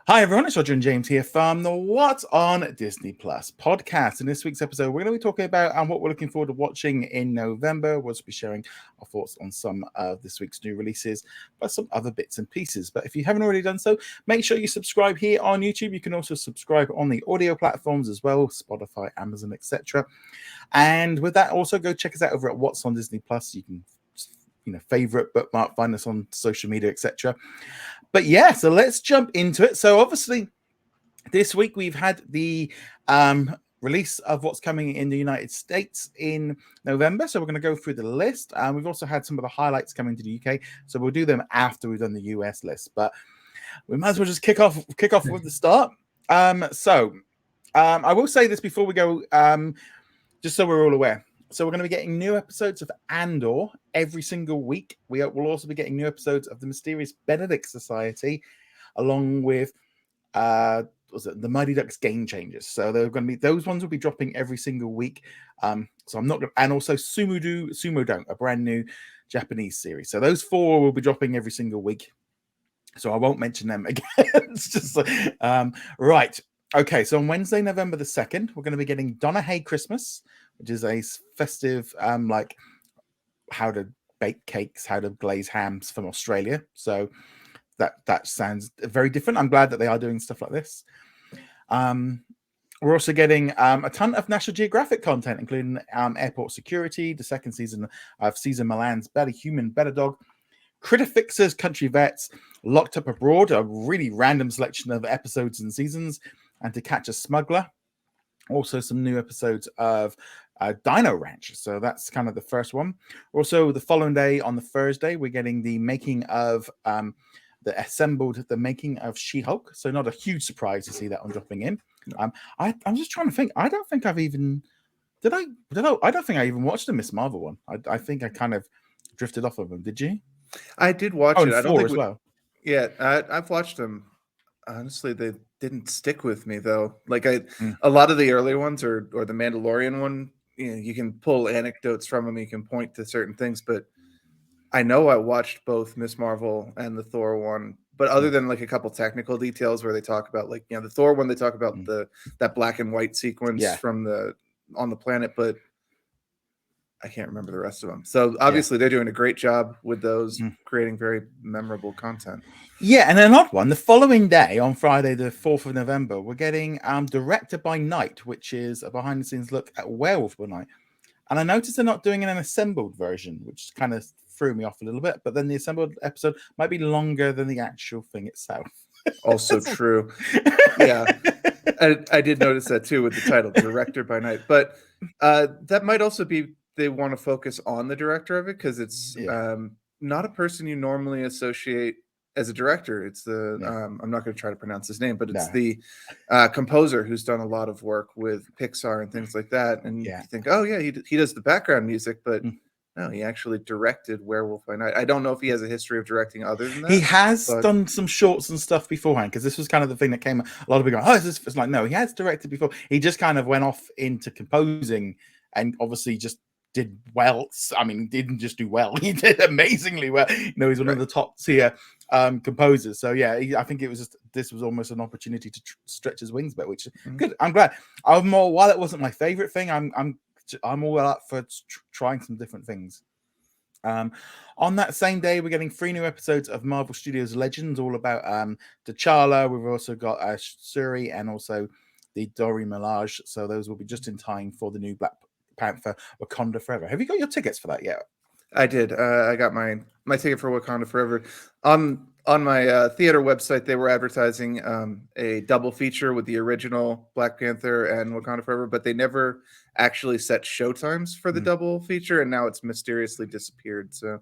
Hi everyone, it's Roger and James here from the What's on Disney Plus podcast. In this week's episode, we're going to be talking about what we're looking forward to watching in November. We'll also be sharing our thoughts on some of this week's new releases, but some other bits and pieces. But if you haven't already done so, make sure you subscribe here on YouTube. You can also subscribe on the audio platforms as well, Spotify, Amazon, etc. And with that, also go check us out over at What's on Disney Plus. You can favorite, bookmark, find us on social media, etc. But yeah, so let's jump into it. So obviously this week we've had the release of what's coming in the United States in November. So we're going to go through the list. We've also had some of the highlights coming to the UK. So we'll do them after we've done the US list. But we might as well just kick off with the start. I will say this before we go, just so we're all aware. So we're going to be getting new episodes of Andor every single week. We will also be getting new episodes of the Mysterious Benedict Society, along with the Mighty Ducks Game Changers. So they're going to be, those ones will be dropping every single week. So I'm not going to, and also Sumo Don't, a brand new Japanese series. So those four will be dropping every single week. So I won't mention them again. It's just right. Okay, so on Wednesday, November the 2nd, we're going to be getting Donna Hay Christmas, which is a festive, like how to bake cakes, how to glaze hams from Australia. So that sounds very different. I'm glad that they are doing stuff like this. We're also getting a ton of National Geographic content, including Airport Security, the second season of Caesar Milan's Better Human, Better Dog, Critter Fixers, Country Vets, Locked Up Abroad, a really random selection of episodes and seasons, and To Catch a Smuggler. Also some new episodes of Dino Ranch. So that's kind of the first one. Also, the following day on the Thursday, we're getting the making of the making of She-Hulk. So not a huge surprise to see that one dropping in. I'm just trying to think. I don't think I've even I don't think I even watched the Miss Marvel one. I think I kind of drifted off of them. Did you? I did watch it. I don't think well. Yeah, I've watched them. Honestly, they didn't stick with me though. Like a lot of the earlier ones, or the Mandalorian one, you can pull anecdotes from them. You can point to certain things, but I know I watched both Miss Marvel and the Thor one. But other than like a couple technical details where they talk about like the Thor one, they talk about that black and white sequence from on the planet, but I can't remember the rest of them. So obviously they're doing a great job with those, creating very memorable content. Yeah, and an odd one. The following day, on Friday, the 4th of November, we're getting Director by Night, which is a behind-the-scenes look at Werewolf by Night. And I noticed they're not doing an assembled version, which kind of threw me off a little bit. But then the assembled episode might be longer than the actual thing itself. Also true. Yeah. I did notice that too with the title, Director by Night. But that might also be they want to focus on the director of it, because it's not a person you normally associate as a director. It's the I'm not going to try to pronounce his name, but it's the composer who's done a lot of work with Pixar and things like that. And you think, oh yeah, he does the background music, but no, he actually directed Werewolf by Night. I don't know if he has a history of directing other than that. He has done some shorts and stuff beforehand, because this was kind of the thing that came. A lot of people going, "Oh, is this?" It's like, no, he has directed before. He just kind of went off into composing, and obviously just did well. I mean, didn't just do well; he did amazingly well. He's one of the top tier composers. So yeah, I think this was almost an opportunity to stretch his wings a bit, which is good. I'm glad. While it wasn't my favorite thing, I'm all up for trying some different things. On that same day, we're getting 3 new episodes of Marvel Studios Legends, all about T'Challa. We've also got Shuri and also the Dora Milaje. So those will be just in time for the new Black Panther Wakanda Forever. Have you got your tickets for that yet? I did. I got my ticket for Wakanda Forever. On my theater website, they were advertising a double feature with the original Black Panther and Wakanda Forever, but they never actually set showtimes for the double feature, and now it's mysteriously disappeared. So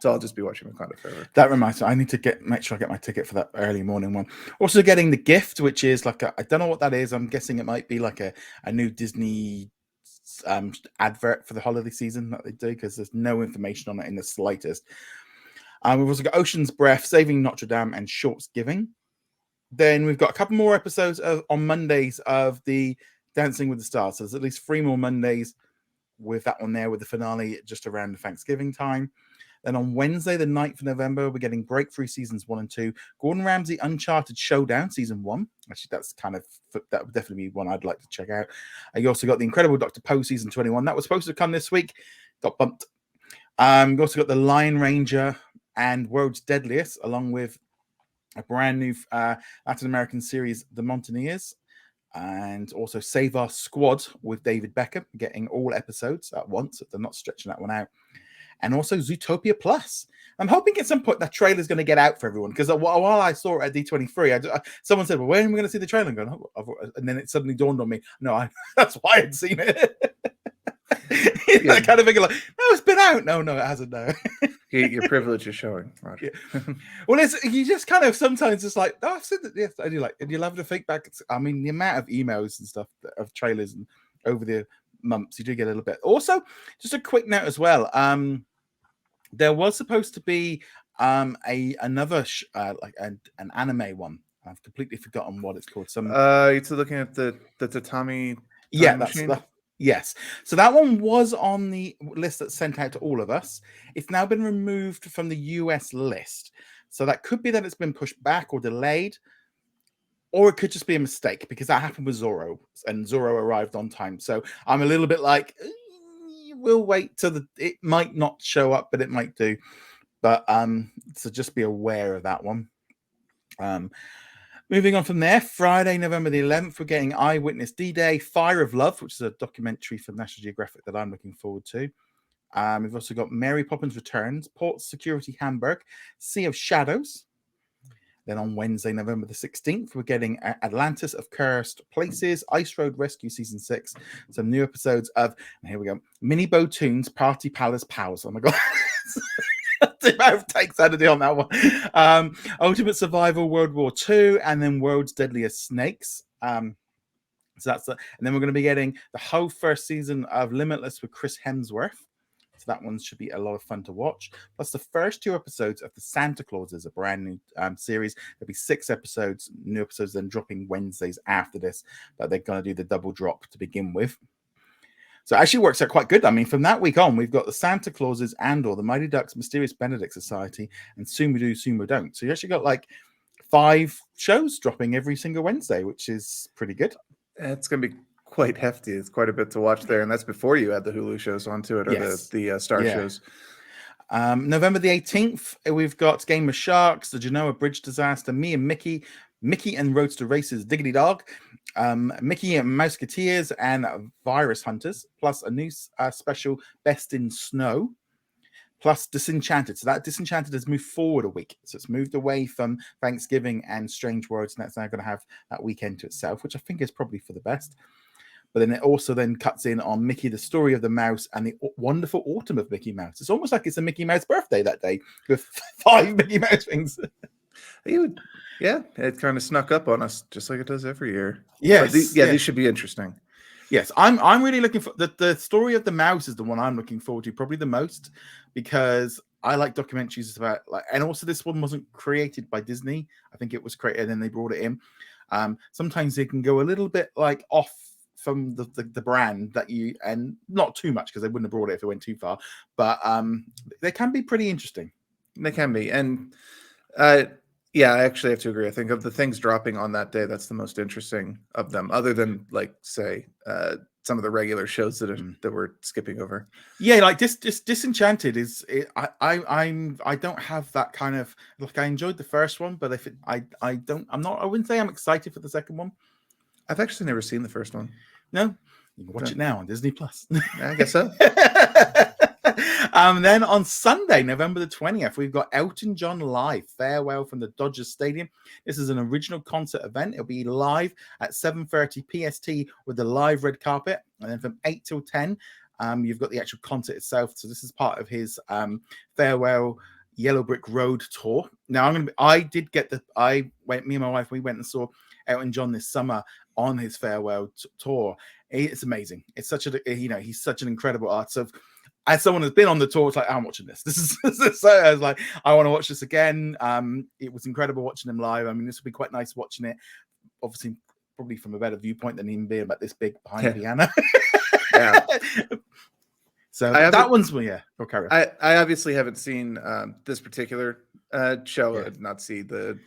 so I'll just be watching Wakanda Forever. That reminds me, I need to make sure I get my ticket for that early morning one. Also getting The Gift, which is like I don't know what that is. I'm guessing it might be like a new Disney advert for the holiday season that they do, because there's no information on it in the slightest. We've also got Ocean's Breath, Saving Notre Dame, and Shorts Giving. Then we've got a couple more episodes on Mondays of the Dancing with the Stars. So there's at least 3 more Mondays with that one there, with the finale just around the Thanksgiving time. Then on Wednesday, the 9th of November, we're getting Breakthrough Seasons 1 and 2. Gordon Ramsay Uncharted Showdown Season 1. Actually, that would definitely be one I'd like to check out. You also got The Incredible Dr. Poe Season 21. That was supposed to come this week. Got bumped. You've also got The Lion Ranger and World's Deadliest, along with a brand new Latin American series, The Mountaineers, and also Save Our Squad with David Beckham, getting all episodes at once if they're not stretching that one out. And also Zootopia Plus. I'm hoping at some point that trailer is going to get out for everyone, because while I saw it at D23, someone said, well, when are we going to see the trailer? I'm going, and then it suddenly dawned on me, no, that's why I'd seen it. Yeah. I kind of figure like, no, it's been out. No, it hasn't. No. Your privilege is showing, Roger. Yeah. Well, you just kind of sometimes it's like, oh, I've said that. Yes, I do. Like, and you'll have to think back. I mean, the amount of emails and stuff of trailers and over the months, you do get a little bit. Also, just a quick note as well. There was supposed to be another an anime one. I've completely forgotten what it's called. You're looking at the Tatami. Yes. So that one was on the list that's sent out to all of us. It's now been removed from the US list. So that could be that it's been pushed back or delayed, or it could just be a mistake, because that happened with Zorro, and Zorro arrived on time. So I'm a little bit like, we'll wait till it might not show up, but it might do. But so just be aware of that one. Moving on from there, Friday, November the 11th, we're getting Eyewitness D-Day, Fire of Love, which is a documentary from National Geographic that I'm looking forward to. We've also got Mary Poppins Returns, Port Security Hamburg, Sea of Shadows. Then on Wednesday, November the 16th, we're getting Atlantis of Cursed Places, Ice Road Rescue Season 6, some new episodes of, and here we go, Mini Bow-Toons, Party Palace Pals. Oh my God. The amount of takes I had to do on that one. Ultimate Survival World War II, and then World's Deadliest Snakes. So that's and then we're going to be getting the whole first season of Limitless with Chris Hemsworth. So that one should be a lot of fun to watch. Plus the first 2 episodes of the Santa Claus is a brand new series. There'll be 6 episodes, new episodes, then dropping Wednesdays after this. But they're going to do the double drop to begin with. So it actually works out quite good. I mean, from that week on, we've got the Santa Clauses, Andor, the Mighty Ducks, Mysterious Benedict Society, and Sumo Do, Sumo Don't. So you actually got like 5 shows dropping every single Wednesday, which is pretty good. It's going to be quite hefty. It's quite a bit to watch there. And that's before you add the Hulu shows onto it, or the Star shows. November the 18th, we've got Game of Sharks, the Genoa Bridge Disaster, Me and Mickey and Roadster Races, Diggity Dog, Mickey and Mouseketeers, and Virus Hunters, plus a new special, Best in Snow, plus Disenchanted. So that Disenchanted has moved forward a week. So it's moved away from Thanksgiving and Strange Worlds, and that's now going to have that weekend to itself, which I think is probably for the best. But then it also then cuts in on Mickey, the Story of the Mouse, and the Wonderful Autumn of Mickey Mouse. It's almost like it's a Mickey Mouse birthday that day with 5 Mickey Mouse things. Yeah, it kind of snuck up on us, just like it does every year. Yes, these should be interesting. Yes, I'm really looking for the Story of the Mouse is the one I'm looking forward to probably the most, because I like documentaries about and also this one wasn't created by Disney. I think it was created and then they brought it in. Sometimes they can go a little bit off from the brand that and not too much, because they wouldn't have brought it if it went too far, but they can be pretty interesting. They can be. And yeah, I actually have to agree. I think of the things dropping on that day, that's the most interesting of them, other than say some of the regular shows that we're skipping over. Yeah, like Disenchanted is. I don't have that kind of I enjoyed the first one, but I wouldn't say I'm excited for the second one. I've actually never seen the first one. No, you can watch it now on Disney Plus. I guess so. Then on Sunday, November the 20th, we've got Elton John live, Farewell from the Dodgers Stadium. This is an original concert event. It'll be live at 7:30 PST with the live red carpet, and then from 8 till 10, you've got the actual concert itself. So this is part of his Farewell Yellow Brick Road tour. Now me and my wife, we went and saw Elton John this summer on his farewell tour. It's amazing. It's such he's such an incredible artist. So as someone who's been on the tour, it's like, I'm watching this. This is so I was like, I want to watch this again. It was incredible watching him live. I mean, this would be quite nice watching it, obviously, probably from a better viewpoint than even being about this big behind the piano. Yeah. So that one's carry on. I obviously haven't seen this particular show. Yeah. Not see the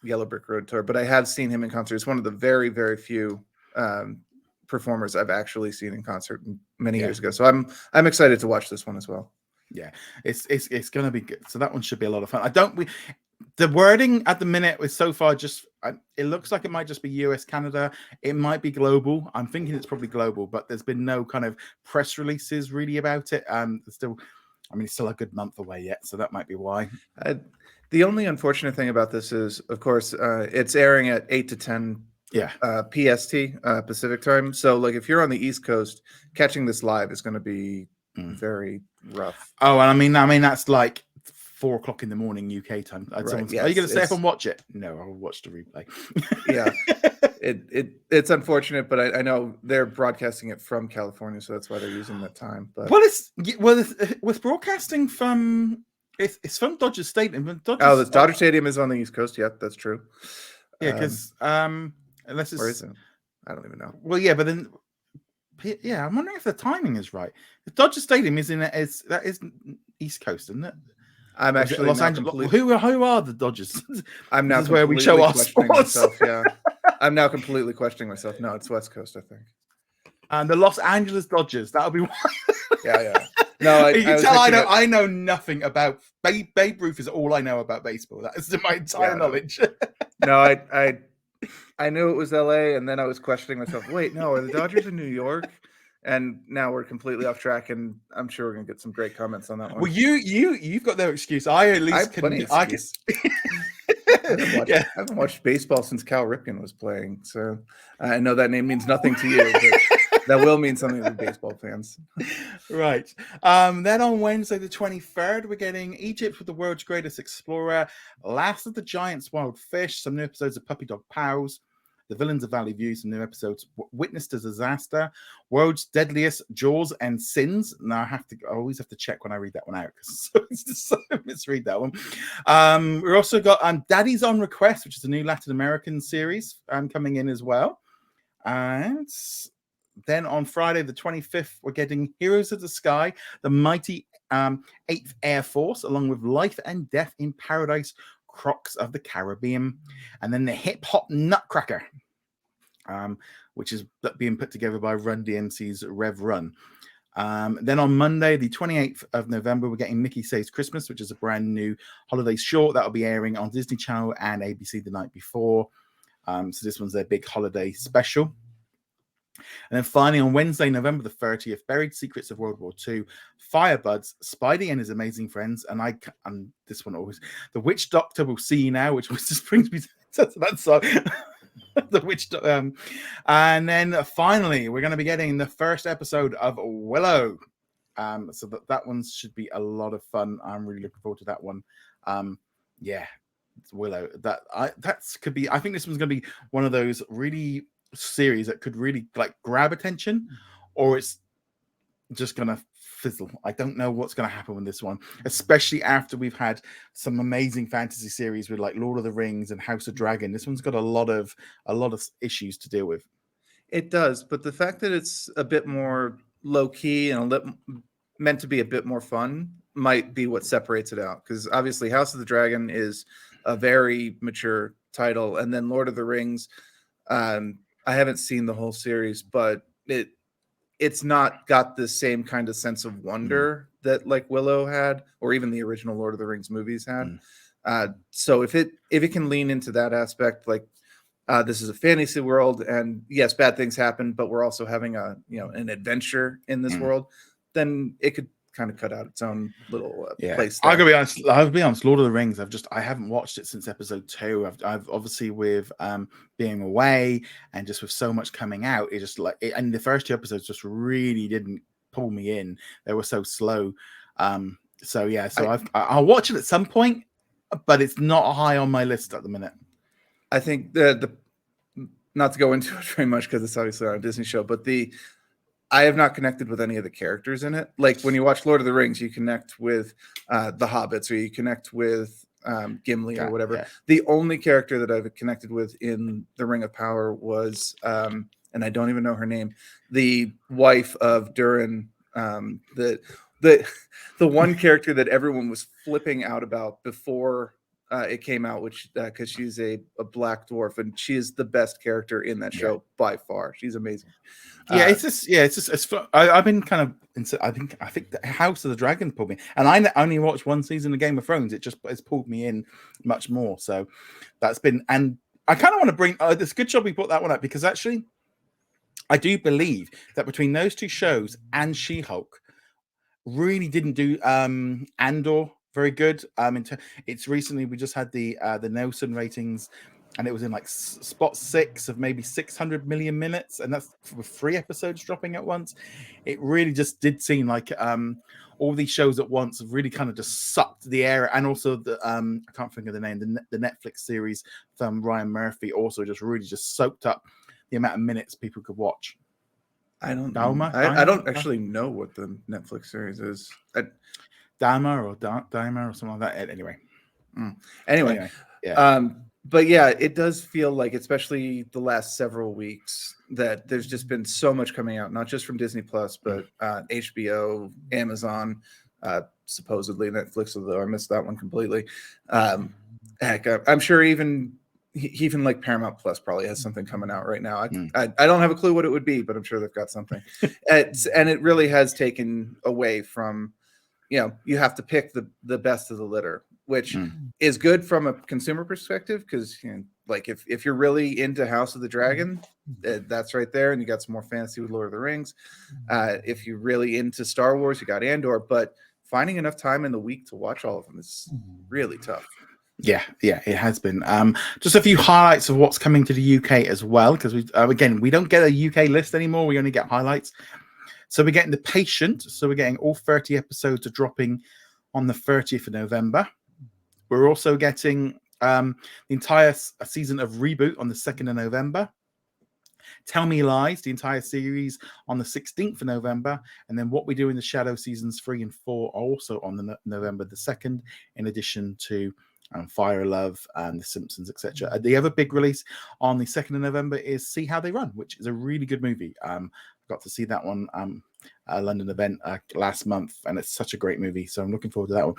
Yellow Brick Road tour, but I have seen him in concert. It's one of the very, very few performers I've actually seen in concert many years ago. So I'm excited to watch this one as well. Yeah, it's going to be good. So that one should be a lot of fun. The wording at the minute is so far just it looks like it might just be US, Canada. It might be global. I'm thinking it's probably global, but there's been no kind of press releases really about it. It's still a good month away yet, so that might be why. The only unfortunate thing about this is, of course, it's airing at 8 to 10 PST Pacific time. So like if you're on the East Coast, catching this live is going to be very rough. Oh, and I mean that's like 4 o'clock in the morning UK time. Are you going to stay up and watch it? No, I'll watch the replay. Yeah, it's unfortunate, but I know they're broadcasting it from California, so that's why they're using that time. But with broadcasting from it's from Dodger Stadium. The Dodger Stadium is on the East Coast. Yeah, that's true. Yeah, because unless it's where is it? I don't even know. Well, yeah, but then. Yeah, I'm wondering if the timing is right. The Dodger Stadium is that is East Coast, isn't it? I'm actually Los Angeles. Who are the Dodgers? I'm now where we show our sports. Myself, yeah, I'm now completely questioning myself. No, it's West Coast, I think. And the Los Angeles Dodgers. That'll be. Yeah. No, you can tell I know nothing about Babe Ruth. Is all I know about baseball. That is my entire knowledge. No, I knew it was LA, and then I was questioning myself. Wait, no, are the Dodgers in New York? And now we're completely off track, and I'm sure we're gonna get some great comments on that one. Well, you've got no excuse. I haven't watched baseball since Cal Ripken was playing, so I know that name means nothing to you, but that will mean something to baseball fans. Right. Then on Wednesday, the 23rd, we're getting Egypt with the World's Greatest Explorer, Last of the Giants, Wild Fish, some new episodes of Puppy Dog Pals, The Villains of Valley View, some new episodes, Witness to Disaster, World's Deadliest, Jaws and Sins. Now I always have to check when I read that one out because I misread that one. We've also got Daddy's on Request, which is a new Latin American series coming in as well. And then on Friday, the 25th, we're getting Heroes of the Sky, the mighty 8th Air Force, along with Life and Death in Paradise, Crocs of the Caribbean, and then the Hip Hop Nutcracker, which is being put together by Run DMC's Rev Run. Then on Monday, the 28th of November, we're getting Mickey Saves Christmas, which is a brand new holiday short that will be airing on Disney Channel and ABC the night before. So this one's their big holiday special. And then finally on Wednesday, November the 30th, Buried Secrets of World War II, Firebuds, Spidey and His Amazing Friends, and this one always, The Witch Doctor Will See You Now, which just brings me to that song. The Witch Doctor. And then finally, we're going to be getting the first episode of Willow. So that one should be a lot of fun. I'm really looking forward to that one. Yeah, it's Willow. I think this one's going to be one of those really series that could really like grab attention, or it's just gonna fizzle. I don't know what's gonna happen with this one, especially after we've had some amazing fantasy series with like Lord of the Rings and House of Dragon. This one's got a lot of issues to deal with. It does, but the fact that it's a bit more low key and meant to be a bit more fun might be what separates it out, because obviously House of the Dragon is a very mature title, and then Lord of the Rings, I haven't seen the whole series, but it's not got the same kind of sense of wonder that like Willow had, or even the original Lord of the Rings movies had. So if it can lean into that aspect, like this is a fantasy world, and yes, bad things happen, but we're also having an adventure in this world, then it could kind of cut out its own little place there. I'll be honest. Lord of the Rings, I haven't watched it since episode 2. I've obviously with being away and just with so much coming out, it just and the first 2 episodes just really didn't pull me in. They were so slow. I'll watch it at some point, but it's not high on my list at the minute. I think the not to go into it very much because it's obviously on a Disney show, but I have not connected with any of the characters in it. Like when you watch Lord of the Rings, you connect with the hobbits, or you connect with Gimli or whatever. Yeah. The only character that I've connected with in The Ring of Power was, and I don't even know her name, the wife of Durin The one character that everyone was flipping out about before it came out, which because she's a black dwarf, and she is the best character in that show by far. She's amazing. It's just I've been kind of I think the House of the Dragon pulled me, and I only watched one season of Game of Thrones. It's pulled me in much more. So that's been, and I kind of want to bring. It's a good job we put that one up, because actually, I do believe that between those two shows and She-Hulk, really didn't do Andor very good. It's recently, we just had the Nielsen ratings, and it was in like spot 6 of maybe 600 million minutes, and that's with 3 episodes dropping at once. It really just did seem like all these shows at once have really kind of just sucked the air. And also the I can't think of the name, the Netflix series from Ryan Murphy also just really just soaked up the amount of minutes people could watch. I don't know. I don't actually know what the Netflix series is. Dama or something like that. Anyway. Anyway, yeah. But yeah, it does feel like, especially the last several weeks, that there's just been so much coming out, not just from Disney Plus, but HBO, Amazon, supposedly Netflix, although I missed that one completely. Heck, I'm sure even like Paramount Plus probably has something coming out right now. I don't have a clue what it would be, but I'm sure they've got something. And it really has taken away from, you have to pick the best of the litter, which is good from a consumer perspective, because like if you're really into House of the Dragon, that's right there, and you got some more fantasy with Lord of the Rings. If you're really into Star Wars, you got Andor. But finding enough time in the week to watch all of them is really tough. Yeah, it has been. Just a few highlights of what's coming to the UK as well, because we don't get a UK list anymore. We only get highlights. So we're getting The Patient. So we're getting all 30 episodes are dropping on the 30th of November. We're also getting the entire season of Reboot on the 2nd of November. Tell Me Lies, the entire series, on the 16th of November. And then What We Do in the Shadow seasons 3 and 4 are also on the November the 2nd, in addition to Fire Love and The Simpsons, etc. The other big release on the 2nd of November is See How They Run, which is a really good movie. Got to see that one a London event last month, and it's such a great movie, so I'm looking forward to that one.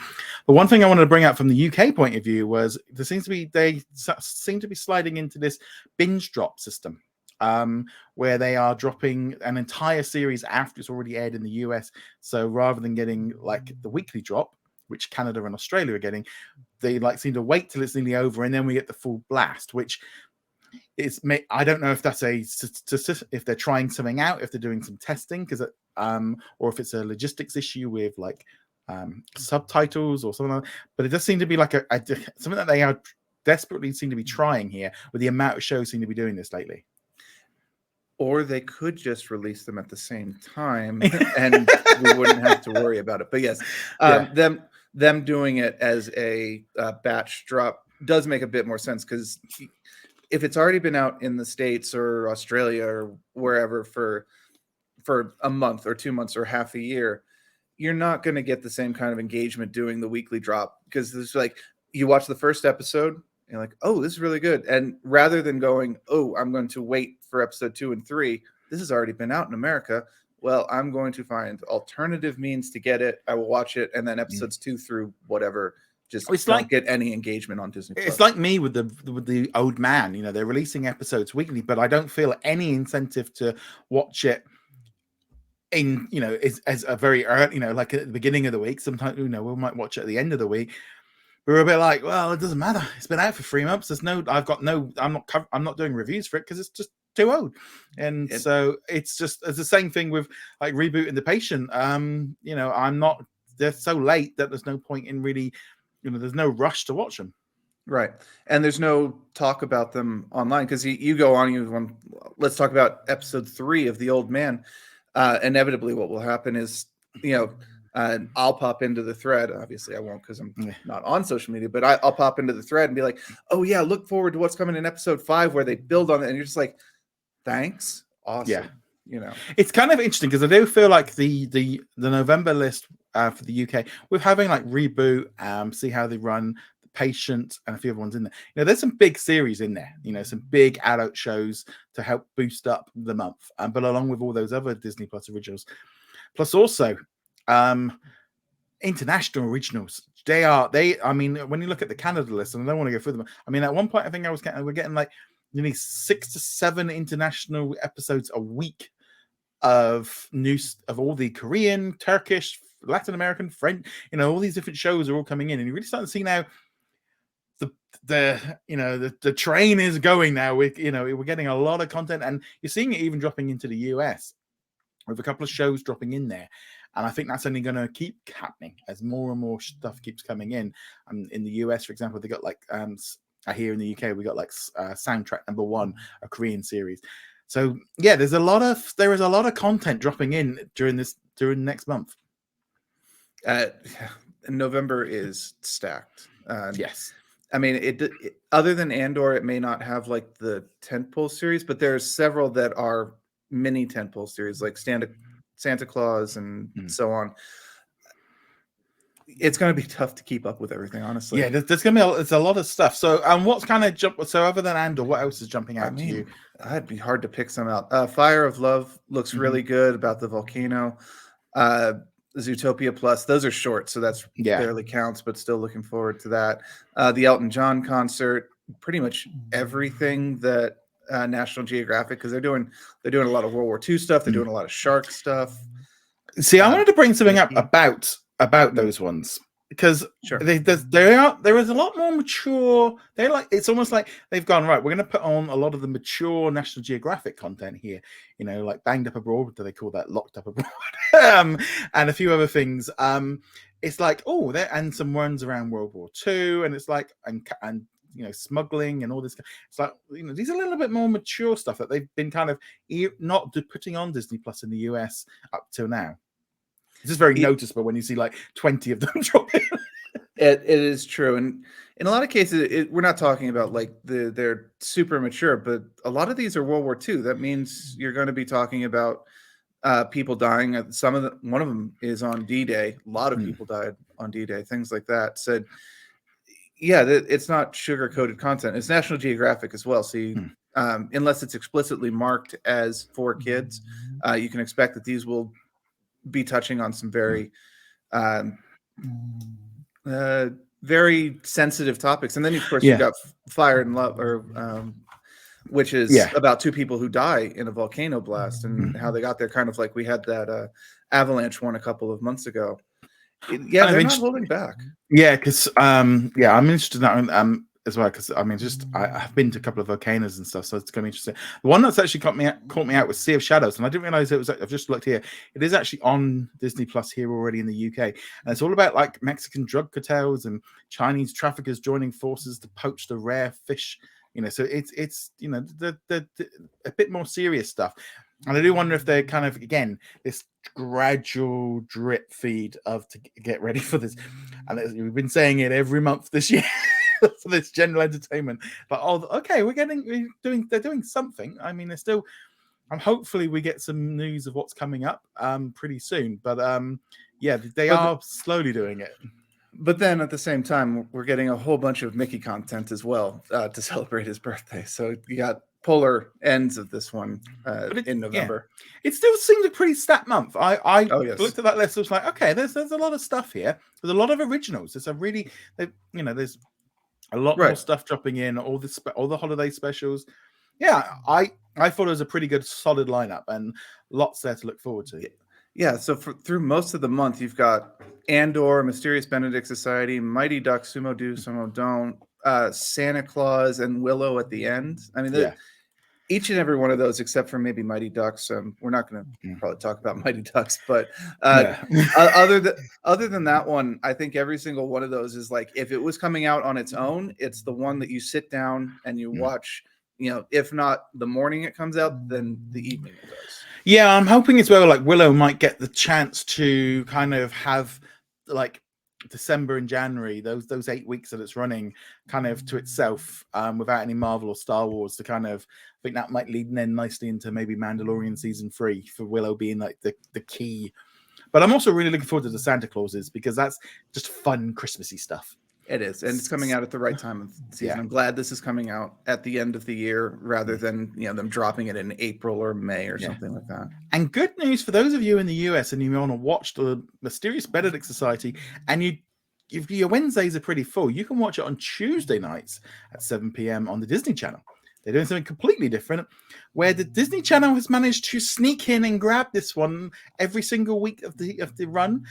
But one thing I wanted to bring up from the UK point of view was they seem to be sliding into this binge drop system, where they are dropping an entire series after it's already aired in the US. So rather than getting like the weekly drop, which Canada and Australia are getting, they seem to wait till it's nearly over, and then we get the full blast, which I don't know if that's if they're trying something out, if they're doing some testing, or if it's a logistics issue with subtitles or something like that. But it does seem to be like something that they are desperately seem to be trying here, with the amount of shows seem to be doing this lately. Or they could just release them at the same time and we wouldn't have to worry about it. But yes, them doing it as a batch drop does make a bit more sense, because if it's already been out in the States or Australia or wherever for a month or 2 months or half a year, you're not going to get the same kind of engagement doing the weekly drop, because it's like you watch the first episode and you're like, oh, this is really good. And rather than going, oh, I'm going to wait for episode 2 and 3, this has already been out in America. Well, I'm going to find alternative means to get it. I will watch it. And then episodes 2 through whatever, just don't get any engagement on Disney Plus. It's like me with the Old Man. They're releasing episodes weekly, but I don't feel any incentive to watch it in, as a very early, like at the beginning of the week. Sometimes, we might watch it at the end of the week. We're a bit like, well, it doesn't matter. It's been out for 3 months. I'm not doing reviews for it because it's just too old. And so it's the same thing with like Reboot and The Patient. They're so late that there's no point in really, there's no rush to watch them. Right. And there's no talk about them online, because you go on, let's talk about episode 3 of The Old Man. Inevitably what will happen is, I'll pop into the thread. Obviously I won't, because I'm not on social media, but I'll pop into the thread and be like, oh yeah, look forward to what's coming in episode 5, where they build on it. And you're just like, thanks. Awesome. Yeah. It's kind of interesting, because I do feel like the November list for the UK, we're having like Reboot, See How They Run, The Patient, and a few other ones in there. There's some big series in there, some big adult shows to help boost up the month, but along with all those other Disney Plus originals. Plus also international originals. I mean, when you look at the Canada list, and I don't want to go through them. I mean, at one point I think we're getting like nearly 6 to 7 international episodes a week of news of all the Korean, Turkish, Latin American, French, all these different shows are all coming in, and you're really starting to see now the train is going now. We're getting a lot of content, and you're seeing it even dropping into the US with a couple of shows dropping in there. And I think that's only going to keep happening as more and more stuff keeps coming in. In the US, for example, they got like here in the UK, we got like Soundtrack #1, a Korean series. So yeah, there is a lot of content dropping in during next month. November is stacked. Yes. I mean, it other than Andor, it may not have like the tentpole series, but there's several that are mini tentpole series, like Santa Claus and so on. It's going to be tough to keep up with everything, honestly. Yeah, there's going to be a lot of stuff. So, what's kind of so other than Andor, what else is jumping out to you? It'd be hard to pick some out. Fire of Love looks really good, about the volcano. Zootopia Plus, those are short, so that's barely counts, but still looking forward to that. The Elton John concert, pretty much everything that National Geographic, because they're doing a lot of World War II stuff. They're doing a lot of shark stuff. See, I wanted to bring something up about those ones, because there is a lot more mature. It's almost like they've gone, right, we're going to put on a lot of the mature National Geographic content here, like Banged Up Abroad, what do they call that, Locked Up Abroad, and a few other things. It's like, and some ones around World War II, and it's like, and smuggling and all this. It's like, these are a little bit more mature stuff that they've been kind of not putting on Disney Plus in the US up till now. It's just very noticeable when you see like 20 of them dropping. It is true, and in a lot of cases, we're not talking about like they're super mature, but a lot of these are World War II. That means you're going to be talking about people dying. One of them is on D-Day. A lot of people died on D-Day. Things like that. Said, it's not sugar-coated content. It's National Geographic as well. So unless it's explicitly marked as for kids, you can expect that these will be touching on some very very sensitive topics. And then of course you've got Fire and Love, which is about 2 people who die in a volcano blast and how they got there, kind of like we had that Avalanche one a couple of months ago. They're not holding back. Because I'm interested in that as well, because I've been to a couple of volcanoes and stuff, so it's going to be interesting. The one that's actually caught me out was Sea of Shadows, and I didn't realize it was. I've just looked here; it is actually on Disney Plus here already in the UK, and it's all about like Mexican drug cartels and Chinese traffickers joining forces to poach the rare fish. So it's the a bit more serious stuff, and I do wonder if they're kind of, again, this gradual drip feed to get ready for this, and we've been saying it every month this year. For this general entertainment, but they're doing something. I mean, they're still. Hopefully we get some news of what's coming up pretty soon. But they are slowly doing it. But then at the same time, we're getting a whole bunch of Mickey content as well to celebrate his birthday. So you got polar ends of this one in November. It still seems a pretty stacked month. I looked at that list. I was like, okay, there's a lot of stuff here. There's a lot of originals. There's there's a lot more stuff dropping in, all the holiday specials. Yeah, I thought it was a pretty good, solid lineup, and lots there to look forward to. Yeah, so through most of the month, you've got Andor, Mysterious Benedict Society, Mighty Ducks, Sumo Do, Sumo Don't, Santa Claus, and Willow at the end. I mean, each and every one of those, except for maybe Mighty Ducks. We're not going to probably talk about Mighty Ducks, but other than that one, I think every single one of those is like, if it was coming out on its own, it's the one that you sit down and you watch. If not the morning it comes out, then the evening it does. Yeah, I'm hoping as well, like Willow might get the chance to kind of have like December and January, those 8 weeks that it's running kind of to itself, without any Marvel or Star Wars, to kind of, I think that might lead then nicely into maybe Mandalorian season 3, for Willow being like the key. But I'm also really looking forward to the Santa Clauses, because that's just fun Christmassy stuff. It is, and it's coming out at the right time of the season. Yeah. I'm glad this is coming out at the end of the year rather than them dropping it in April or May or something like that. And good news for those of you in the US and you want to watch the Mysterious Benedict Society, and if your Wednesdays are pretty full, you can watch it on Tuesday nights at 7 p.m. on the Disney Channel. They're doing something completely different, where the Disney Channel has managed to sneak in and grab this one every single week of the run.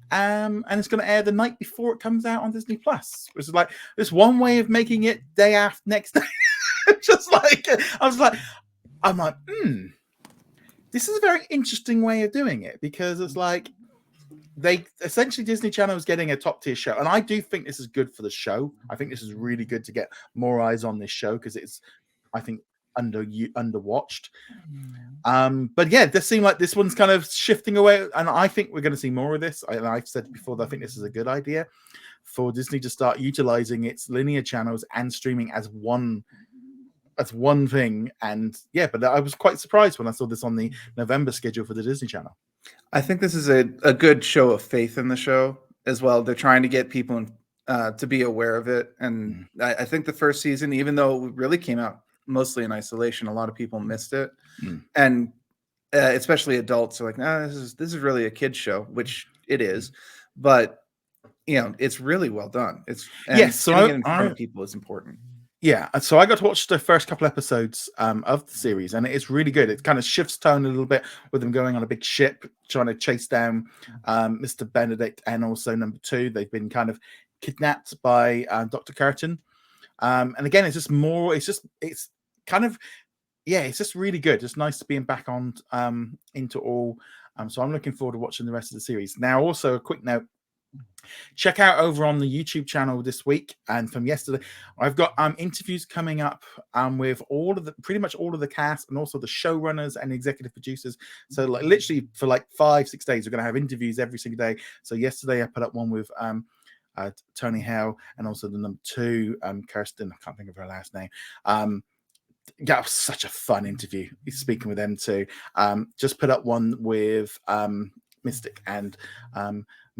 And it's going to air the night before it comes out on Disney Plus, which is like this one way of making it day after next day. Just like I'm like, this is a very interesting way of doing it, because it's like they essentially Disney Channel is getting a top tier show, and I do think this is good for the show. I think this is really good to get more eyes on this show, because it's, I think, underwatched. But yeah, it does seem like this one's kind of shifting away, and I think we're going to see more of this. I've said before that I think this is a good idea for Disney to start utilizing its linear channels and streaming as one thing. And yeah, but I was quite surprised when I saw this on the November schedule for the Disney Channel. I think this is a good show of faith in the show as well. They're trying to get people to be aware of it, and I think the first season, even though it really came out mostly in isolation, a lot of people missed it, and especially adults are like, "Nah, this is really a kid's show," which it is, but it's really well done. So getting it in front of people is important. Yeah, so I got to watch the first couple episodes of the series, and it's really good. It kind of shifts tone a little bit with them going on a big ship trying to chase down Mr. Benedict and also number 2. They've been kind of kidnapped by Dr. Curtin, and again, it's just really good. It's nice to be back on into all. So I'm looking forward to watching the rest of the series. Now, also a quick note. Check out over on the YouTube channel this week and from yesterday, I've got interviews coming up with pretty much all of the cast, and also the showrunners and executive producers. So like literally for like 5-6 days, we're going to have interviews every single day. So yesterday I put up one with Tony Hale, and also the number 2 Kirsten. I can't think of her last name. That was such a fun interview. He's speaking with them too. Just put up one with Mystic and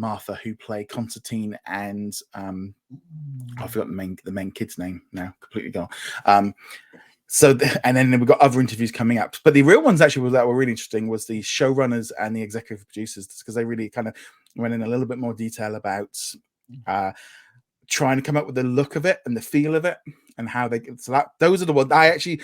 Martha, who play Constantine and I forgot the main kid's name now, completely gone. And then we've got other interviews coming up, but the real ones actually that were really interesting was the showrunners and the executive producers, because they really kind of went in a little bit more detail about trying to come up with the look of it and the feel of it, and how those are the ones I actually,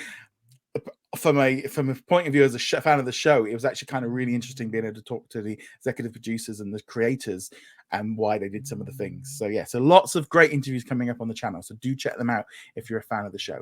from a point of view as a fan of the show, it was actually kind of really interesting being able to talk to the executive producers and the creators and why they did some of the things. So yeah, so lots of great interviews coming up on the channel, so do check them out if you're a fan of the show.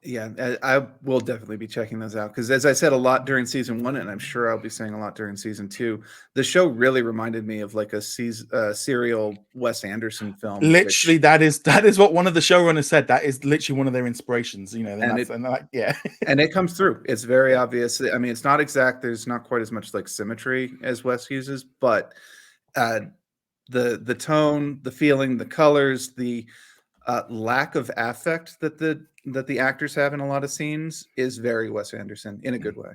Yeah, I will definitely be checking those out, because as I said a lot during season 1, and I'm sure I'll be saying a lot during season 2, the show really reminded me of like a serial Wes Anderson film. Literally, that is what one of the showrunners said. That is literally one of their inspirations, and it comes through. It's very obvious. I mean, it's not exact. There's not quite as much like symmetry as Wes uses, but the tone, the feeling, the colors, the lack of affect that the actors have in a lot of scenes is very Wes Anderson in a good way.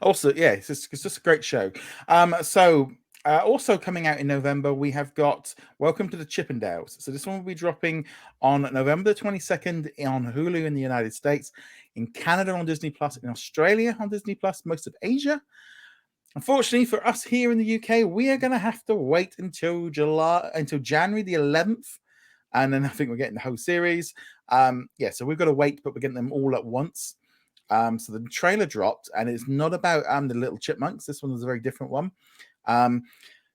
Also, yeah, it's just a great show. Also coming out in November, we have got Welcome to the Chippendales. So this one will be dropping on November 22nd on Hulu in the United States, in Canada on Disney Plus, in Australia on Disney Plus, most of Asia. Unfortunately for us here in the UK, we are going to have to wait until January the 11th. And then I think we're getting the whole series. So we've got to wait, but we're getting them all at once. So the trailer dropped, and it's not about the little chipmunks. This one is a very different one.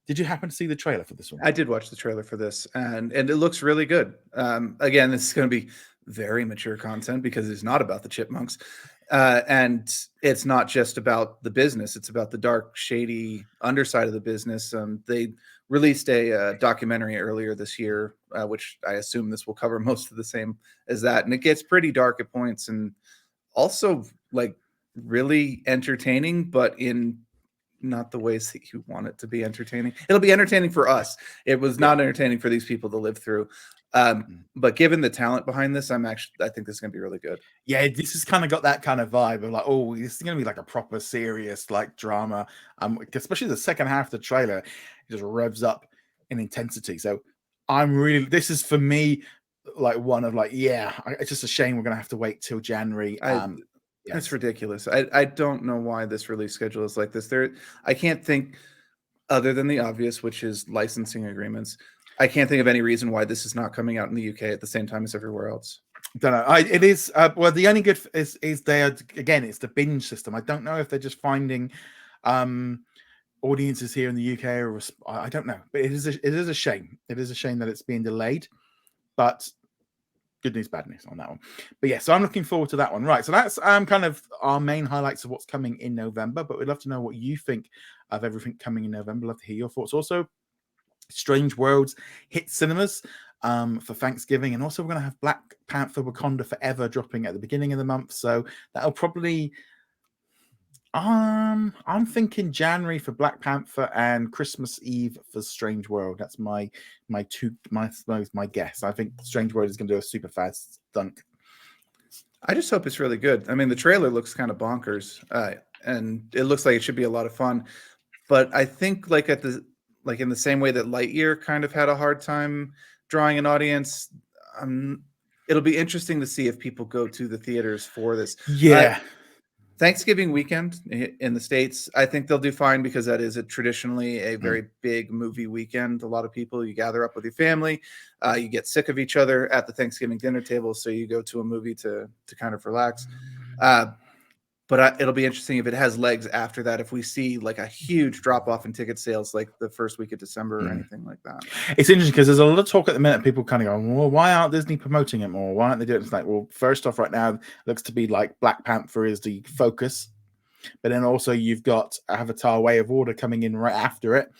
Did you happen to see the trailer for this one? I did watch the trailer for this, and it looks really good. Again, this is going to be very mature content, because it's not about the chipmunks. And it's not just about the business. It's about the dark, shady underside of the business. They released a documentary earlier this year, which I assume this will cover most of the same as that. And it gets pretty dark at points, and also like really entertaining, but in not the ways that you want it to be entertaining. It'll be entertaining for us. It was not entertaining for these people to live through. But given the talent behind this, I think this is going to be really good. Yeah, this has kind of got that kind of vibe of like, oh, this is going to be like a proper serious like drama. Especially the second half of the trailer, it just revs up in intensity. So This is for me like one of like, it's just a shame we're gonna have to wait till January. That's ridiculous. I don't know why this release schedule is like this. I can't think, other than the obvious, which is licensing agreements. I can't think of any reason why this is not coming out in the UK at the same time as everywhere else. Don't know. It is well. The only good is there again. It's the binge system. I don't know if they're just finding audiences here in the UK, or I don't know. But it is a shame. It is a shame that it's being delayed. But good news, bad news on that one. But yeah, so I'm looking forward to that one. Right. So that's kind of our main highlights of what's coming in November. But we'd love to know what you think of everything coming in November. Love to hear your thoughts. Also, Strange Worlds hit cinemas for Thanksgiving, and also we're going to have Black Panther: Wakanda Forever dropping at the beginning of the month. So that'll probably I'm thinking January for Black Panther and Christmas Eve for Strange World. That's my guess. I think Strange World is going to do a super fast dunk. I just hope it's really good. I mean, the trailer looks kind of bonkers, and it looks like it should be a lot of fun. But I think like in the same way that Lightyear kind of had a hard time drawing an audience, it'll be interesting to see if people go to the theaters for this. Yeah. Thanksgiving weekend in the States, I think they'll do fine because that is traditionally a very big movie weekend. A lot of people, you gather up with your family, you get sick of each other at the Thanksgiving dinner table, so you go to a movie to kind of relax. But it'll be interesting if it has legs after that, if we see like a huge drop off in ticket sales like the first week of December or anything like that. It's interesting because there's a lot of talk at the minute. People kind of go, well, why aren't Disney promoting it more? Why aren't they doing it? It's like, well, first off, right now, it looks to be like Black Panther is the focus. But then also you've got Avatar Way of Order coming in right after it.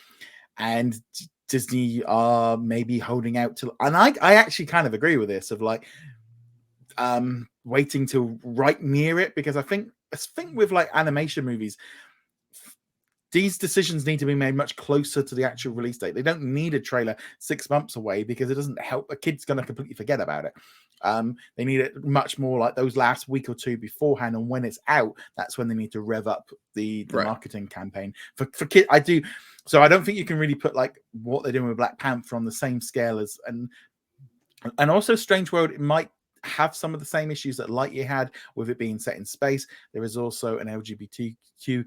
And Disney are maybe holding out till, and I actually kind of agree with this, of like waiting till right near it, because I think with like animation movies, these decisions need to be made much closer to the actual release date. They don't need a trailer 6 months away because it doesn't help. A kid's going to completely forget about it. They need it much more like those last week or two beforehand, and when it's out, that's when they need to rev up the marketing campaign for kids. So I don't think you can really put like what they're doing with Black Panther on the same scale as and also Strange World. It might have some of the same issues that Lightyear had with it being set in space. There is also an LGBTQ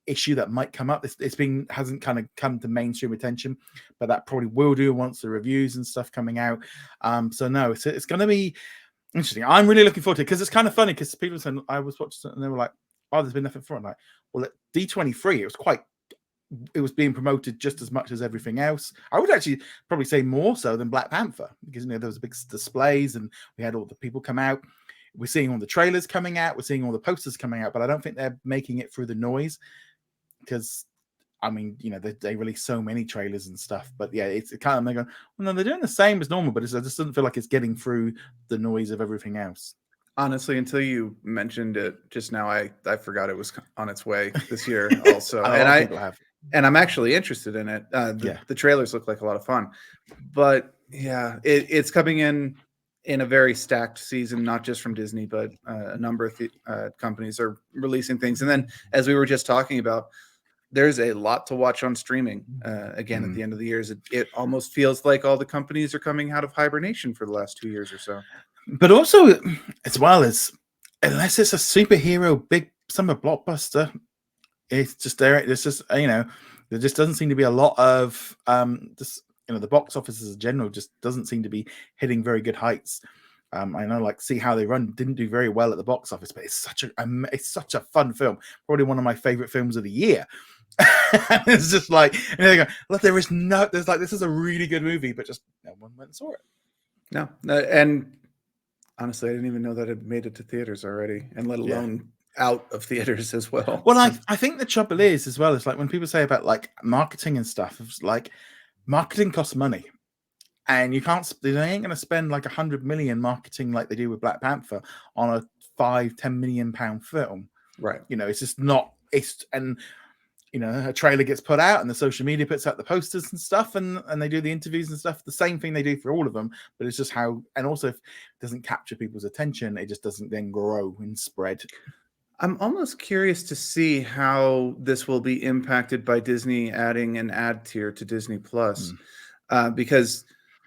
issue that might come up. Hasn't kind of come to mainstream attention, but that probably will do once the reviews and stuff coming out. So no, it's going to be interesting. I'm really looking forward to it because it's kind of funny because people said, I was watching it and they were like, oh, there's been nothing for it. I'm like, well, at D23, it was being promoted just as much as everything else. I would actually probably say more so than Black Panther, because there was big displays and we had all the people come out. We're seeing all the trailers coming out, we're seeing all the posters coming out, but I don't think they're making it through the noise, because I mean, they release so many trailers and stuff. But yeah, it's kind of going, well, no, they're doing the same as normal, but it just doesn't feel like it's getting through the noise of everything else. Honestly, until you mentioned it just now, I forgot it was on its way this year also. And I'm actually interested in it. The trailers look like a lot of fun. But yeah, it's coming in a very stacked season, not just from Disney, but a number of companies are releasing things. And then, as we were just talking about, there's a lot to watch on streaming. Again, at the end of the years, it almost feels like all the companies are coming out of hibernation for the last 2 years or so. But also, as well as, unless it's a superhero big summer blockbuster, it's just there. It's just there just doesn't seem to be a lot of the box office as a general just doesn't seem to be hitting very good heights. I know, like, See How They Run didn't do very well at the box office, but it's such a fun film. Probably one of my favorite films of the year. It's just like, and they go, look, this is a really good movie, but just no one went and saw it. No, and honestly, I didn't even know that it made it to theaters already, and let alone out of theaters as well. Well, I think the trouble is, as well, is like when people say about like marketing and stuff, it's like marketing costs money, and they ain't going to spend like 100 million marketing like they do with Black Panther on a £5-10 million film. Right. It's just not. A trailer gets put out and the social media puts out the posters and stuff, and they do the interviews and stuff, the same thing they do for all of them, but it's just how, and also if it doesn't capture people's attention, it just doesn't then grow and spread. I'm almost curious to see how this will be impacted by Disney adding an ad tier to Disney Plus, because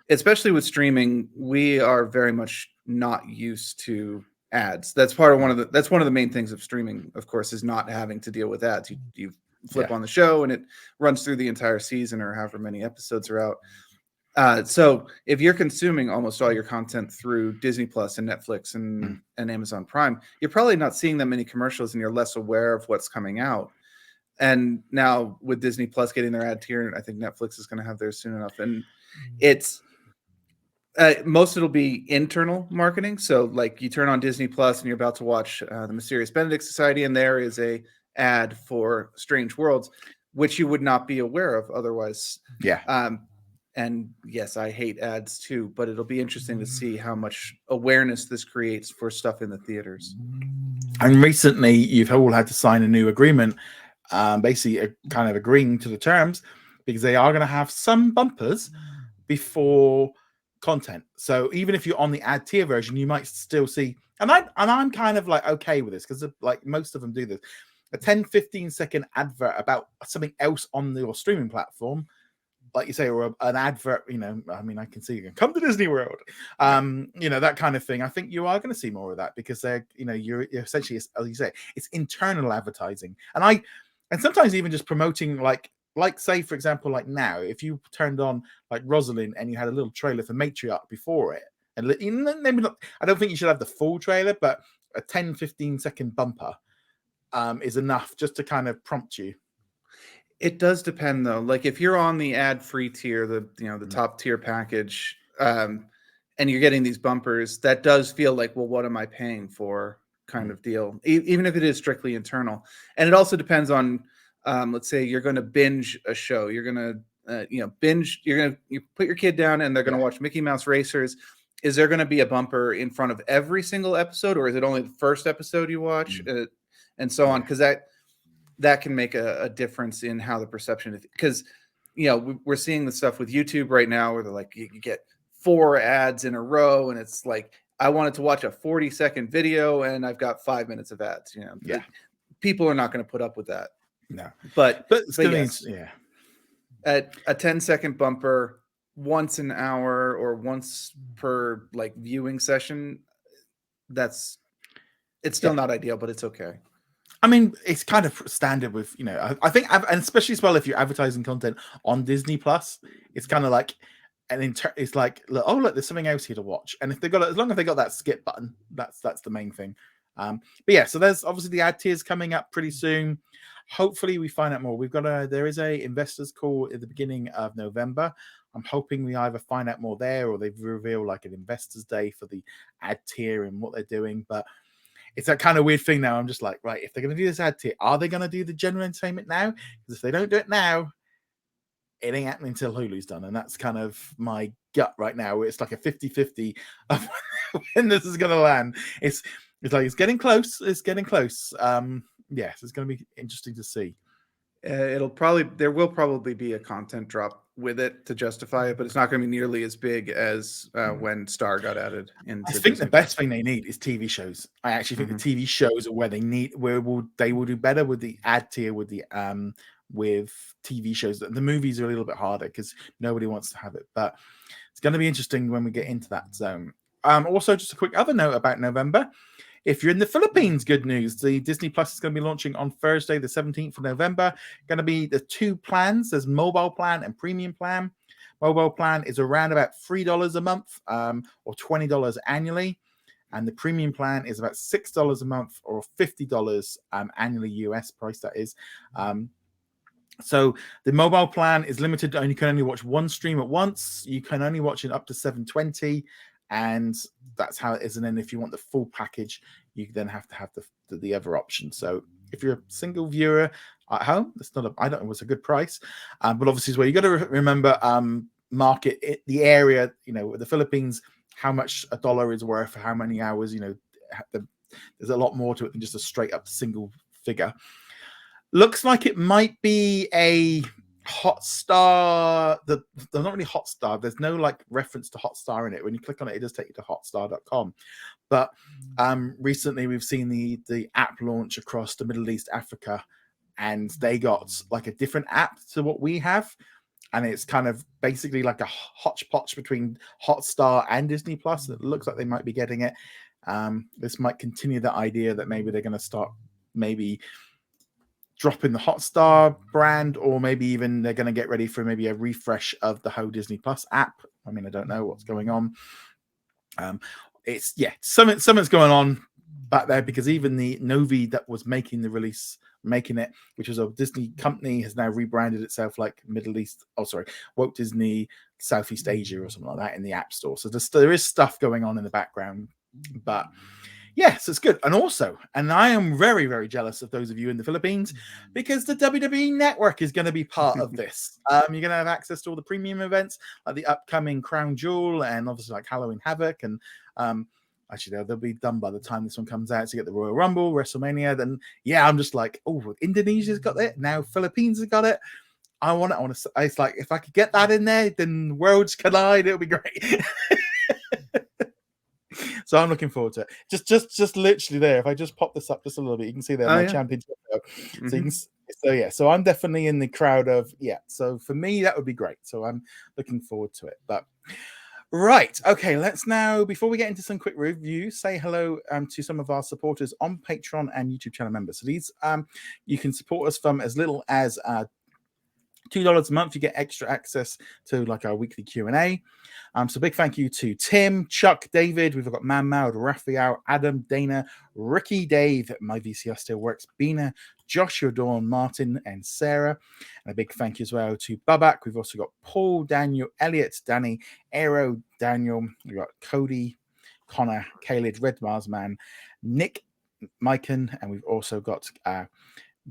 especially with streaming, we are very much not used to ads. That's part of one of the main things of streaming, of course, is not having to deal with ads. You flip on the show and it runs through the entire season or however many episodes are out. So if you're consuming almost all your content through Disney Plus and Netflix and Amazon Prime, you're probably not seeing that many commercials and you're less aware of what's coming out. And now with Disney Plus getting their ad tier, I think Netflix is going to have theirs soon enough. And it's most it'll be internal marketing. So like you turn on Disney Plus and you're about to watch the Mysterious Benedict Society, and there is a ad for Strange Worlds, which you would not be aware of otherwise. Yeah. And yes, I hate ads too, but it'll be interesting to see how much awareness this creates for stuff in the theaters. And recently, you've all had to sign a new agreement, basically kind of agreeing to the terms, because they are going to have some bumpers before content. So even if you're on the ad tier version, you might still see, and I'm kind of like okay with this, because like most of them do this, a 10-15 second advert about something else on your streaming platform, like you say, or an advert, I mean, I can see you can come to Disney World, that kind of thing. I think you are going to see more of that, because they're, you're essentially, as you say, it's internal advertising. And sometimes even just promoting, like say, for example, like now, if you turned on like Rosalind and you had a little trailer for Matriarch before it, and maybe not, I don't think you should have the full trailer, but a 10-15 second bumper is enough just to kind of prompt you. It does depend though. Like if you're on the ad-free tier, the top tier package, and you're getting these bumpers, that does feel like, well, what am I paying for kind of deal, even if it is strictly internal. And it also depends on, let's say you're going to binge a show. You're going to, binge, you put your kid down and they're going to watch Mickey Mouse Racers. Is there going to be a bumper in front of every single episode, or is it only the first episode you watch, and so on? Because that can make a difference in how the perception is. Because, we're seeing the stuff with YouTube right now where they're like, you get 4 ads in a row, and it's like, I wanted to watch a 40-second video and I've got 5 minutes of ads. People are not going to put up with that. No, but yes, at a 10-second bumper once an hour or once per like viewing session, it's still not ideal, but it's okay. I mean, it's kind of standard with, I think, and especially as well, if you're advertising content on Disney Plus, it's kind of like, it's like, look, there's something else here to watch. And if they got it, as long as they got that skip button, that's the main thing. But yeah, so there's obviously the ad tiers coming up pretty soon. Hopefully we find out more. There is a investors call at the beginning of November. I'm hoping we either find out more there, or they've revealed like an investors day for the ad tier and what they're doing. But it's that kind of weird thing now. I'm just like, right, if they're going to do this ad tier, are they going to do the general entertainment now? Because if they don't do it now, it ain't happening until Hulu's done. And that's kind of my gut right now. It's like a 50-50 of when this is going to land. It's like, it's getting close. It's getting close. Yes, it's going to be interesting to see. There will probably be a content drop with it to justify it, but it's not going to be nearly as big as when Star got added into. I think the best thing they need is TV shows. I actually think the TV shows are where they will do better with the ad tier, with TV shows. The movies are a little bit harder because nobody wants to have it, but it's going to be interesting when we get into that zone. Also, just a quick other note about November. If you're in the Philippines, good news. The Disney Plus is going to be launching on Thursday, the 17th of November. Going to be the 2 plans. There's mobile plan and premium plan. Mobile plan is around about $3 a month, or $20 annually. And the premium plan is about $6 a month, or $50 annually, US price that is. So the mobile plan is limited. You can only watch one stream at once. You can only watch it up to 720. And that's how it is. And then if you want the full package, you then have to have the other option. So if you're a single viewer at home, I don't know, it's a good price. But obviously as well, you got to remember market the area, the Philippines, how much a dollar is worth for how many hours, there's a lot more to it than just a straight up single figure. Looks like it might be a Hotstar. They're not really Hotstar. There's no like reference to Hotstar in it. When you click on it, it does take you to hotstar.com. But recently we've seen the app launch across the Middle East, Africa, and they got like a different app to what we have. and it's kind of basically like a hodgepodge between Hotstar and Disney Plus. It looks like they might be getting it. This might continue the idea that maybe they're going to start maybe dropping the Hotstar brand, or maybe even they're going to get ready for maybe a refresh of the whole Disney Plus app. I mean, I don't know what's going on. Something's going on back there, because even the Novi that was making it, which was a Disney company, has now rebranded itself like Walt Disney Southeast Asia or something like that in the App Store. So there is stuff going on in the background, but yes, it's good. And I am very, very jealous of those of you in the Philippines, because the WWE Network is going to be part of this. You're going to have access to all the premium events, like the upcoming Crown Jewel, and obviously like Halloween Havoc, and actually they'll be done by the time this one comes out. So you get the Royal Rumble, WrestleMania. Then I'm just like, oh, Indonesia's got it now, Philippines has got it. I want to. It's like, if I could get that in there, then worlds collide. It'll be great. So I'm looking forward to it. Just literally there. If I just pop this up just a little bit, you can see there my championship. Mm-hmm. So I'm definitely in the crowd of So for me, that would be great. So I'm looking forward to it. But right, okay. Let's now, before we get into some quick reviews, say hello to some of our supporters on Patreon and YouTube channel members. So these you can support us from as little as $2 a month. You get extra access to like our weekly Q&A. So big thank you to Tim, Chuck, David. We've got Man Maud, Raphael, Adam, Dana, Ricky, Dave, My VCR Still Works, Bina, Joshua, Dawn, Martin, and Sarah. And a big thank you as well to Babak. We've also got Paul, Daniel, Elliot, Danny, Aero, Daniel. We've got Cody, Connor, Caleb, Red Mars Man, Nick, Miken, and we've also got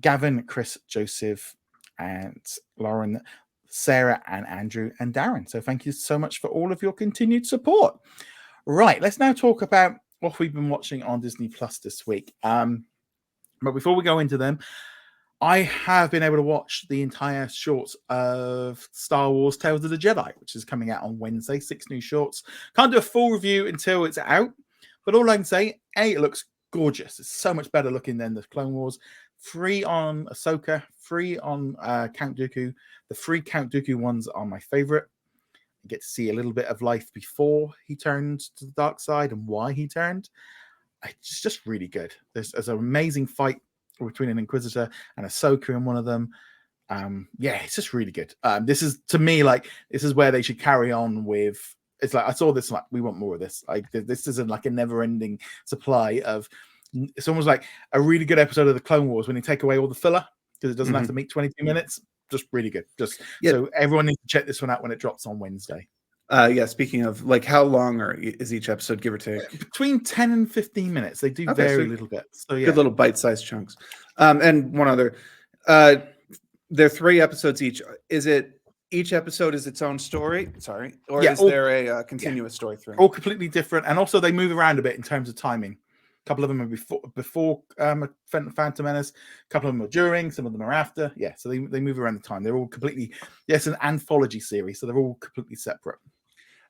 Gavin, Chris, Joseph, and Lauren, Sarah, and Andrew, and Darren. So thank you so much for all of your continued support. Right, let's now talk about what we've been watching on Disney Plus this week. But before we go into them, I have been able to watch the entire shorts of Star Wars Tales of the Jedi, which is coming out on Wednesday. 6 new shorts. Can't do a full review until it's out, but all I can say, it looks gorgeous. It's so much better looking than the Clone Wars. 3 on Ahsoka, 3 on Count Dooku. The 3 Count Dooku ones are my favorite. You get to see a little bit of life before he turned to the dark side and why he turned. It's just really good. There's an amazing fight between an Inquisitor and Ahsoka in one of them. It's just really good. This is, to me, like, this is where they should carry on with. It's like, I saw this, like, we want more of this. Like, this isn't like a never-ending supply of. It's almost like a really good episode of the Clone Wars when you take away all the filler, because it doesn't have to meet 22 minutes. Just really good. So everyone needs to check this one out when it drops on Wednesday. Speaking of, like, how long is each episode, give or take? Between 10 and 15 minutes. They do vary a little bit. So good little bite-sized chunks. And one other, there are 3 episodes each. Is it each episode is its own story? Sorry, or is there a continuous story through? All completely different, and also they move around a bit in terms of timing. A couple of them are before Phantom Menace. A couple of them are during. Some of them are after. Yeah, so they move around the time. They're all completely. Yes, an anthology series, so they're all completely separate.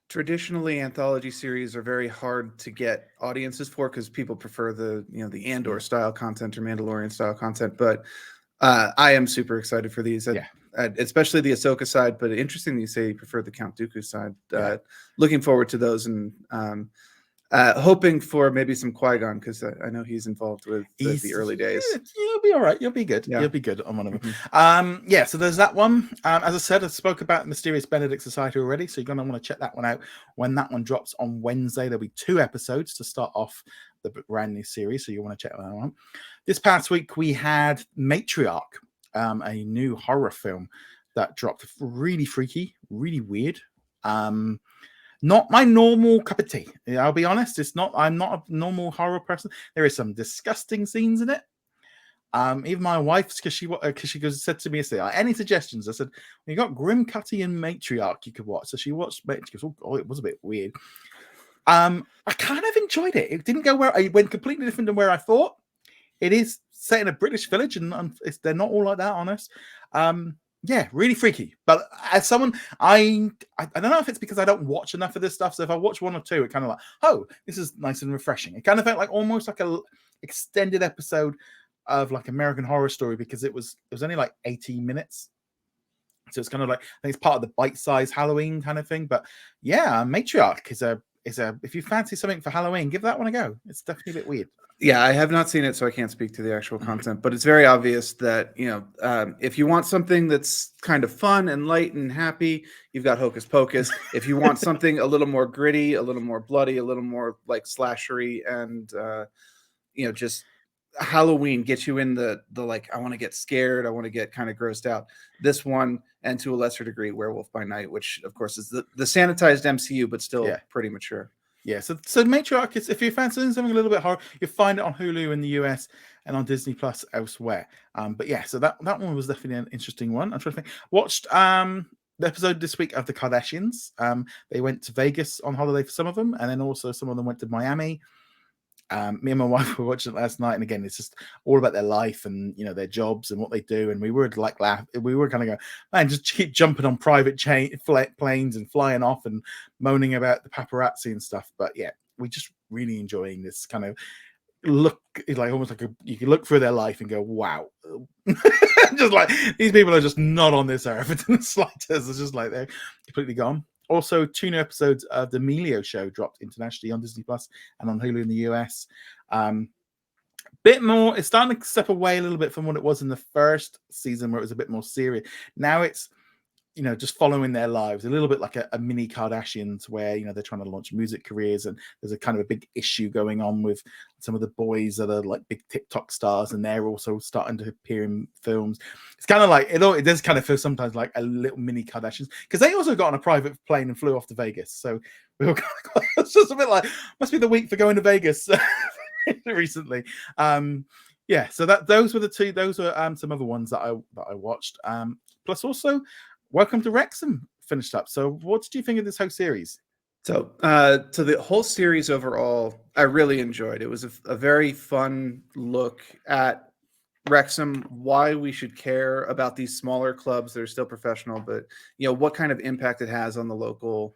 Traditionally, anthology series are very hard to get audiences for, because people prefer the Andor style content or Mandalorian style content. But I am super excited for these, especially the Ahsoka side. But interesting that you say you prefer the Count Dooku side. Looking forward to those, and hoping for maybe some Qui-Gon, because I know he's involved with the early days. You'll be all right. You'll be good. You'll be good on one of them. So there's that one. As I said, I spoke about Mysterious Benedict Society already, so you're going to want to check that one out when that one drops on Wednesday. There'll be 2 episodes to start off the brand new series, so you want to check that one out. This past week, we had Matriarch, a new horror film that dropped. Really freaky, really weird. Not my normal cup of tea. I'll be honest. It's not. I'm not a normal horror person. There is some disgusting scenes in it. Even my wife, because she said to me yesterday, any suggestions? I said, well, you got Grim Cutty and Matriarch you could watch. So she watched Matriarch. She goes, oh, it was a bit weird. I kind of enjoyed it. It didn't go it went completely different than where I thought. It is set in a British village, and they're not all like that, honest. Really freaky. But as someone, I don't know if it's because I don't watch enough of this stuff. So if I watch 1 or 2, it kind of like, oh, this is nice and refreshing. It kind of felt like almost like a extended episode of like American Horror Story, because it was only like 18 minutes. So it's kind of like, I think it's part of the bite-sized Halloween kind of thing. But yeah, Matriarch is a if you fancy something for Halloween, give that one a go. It's definitely a bit weird. Yeah, I have not seen it, so I can't speak to the actual content, but it's very obvious that, if you want something that's kind of fun and light and happy, you've got Hocus Pocus. If you want something a little more gritty, a little more bloody, a little more like slashery and, just Halloween, get you in the like, I want to get scared, I want to get kind of grossed out. This one, and to a lesser degree, Werewolf by Night, which of course is the sanitized MCU, but still pretty mature. Yeah, so Matriarch is, if you're fancying something a little bit horror, you'll find it on Hulu in the US and on Disney Plus elsewhere. But yeah, so that one was definitely an interesting one. I'm trying to think. Watched the episode this week of the Kardashians. They went to Vegas on holiday for some of them, and then also some of them went to Miami. Me and my wife were watching it last night, and again, it's just all about their life and their jobs and what they do. And we were like, we were kind of going, man, just keep jumping on private planes and flying off and moaning about the paparazzi and stuff. But yeah, we're just really enjoying this kind of look. It's like almost like you can look through their life and go, wow, just like these people are just not on this earth in the slightest. It's just like they're completely gone. Also, 2 new episodes of the Emilio Show dropped internationally on Disney Plus and on Hulu in the US. Bit more, it's starting to step away a little bit from what it was in the first season, where it was a bit more serious. Now it's, just following their lives, a little bit like a mini Kardashians, where they're trying to launch music careers, and there's a kind of a big issue going on with some of the boys that are like big TikTok stars, and they're also starting to appear in films. It's kind of like it does kind of feel sometimes like a little mini Kardashians, because they also got on a private plane and flew off to Vegas. So we were kind of, it's just a bit like, must be the week for going to Vegas recently. Yeah, so those were the 2. Those were some other ones that I watched. Plus also, Welcome to Wrexham finished up. So what did you think of this whole series? So the whole series overall, I really enjoyed. It was a very fun look at Wrexham, why we should care about these smaller clubs that are still professional, but what kind of impact it has on the local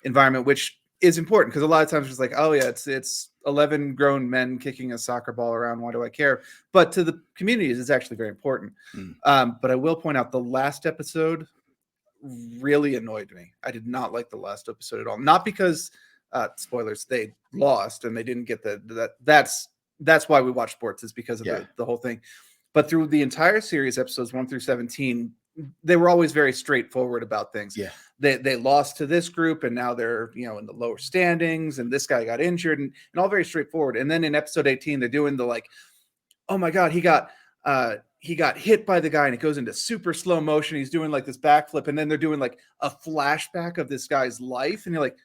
environment, which is important, because a lot of times it's like, oh yeah, it's 11 grown men kicking a soccer ball around, why do I care? But to the communities, it's actually very important. But I will point out, the last episode really annoyed me. I did not like the last episode at all. Not because spoilers, they lost and they didn't get that's why we watch sports, is because of the whole thing. But through the entire series, episodes 1 through 17, they were always very straightforward about things. Yeah, they lost to this group, and now they're in the lower standings, and this guy got injured, and all very straightforward. And then in episode 18, they're doing the like, oh my god, he got hit by the guy, and it goes into super slow motion. He's doing like this backflip, and then they're doing like a flashback of this guy's life, and you're like,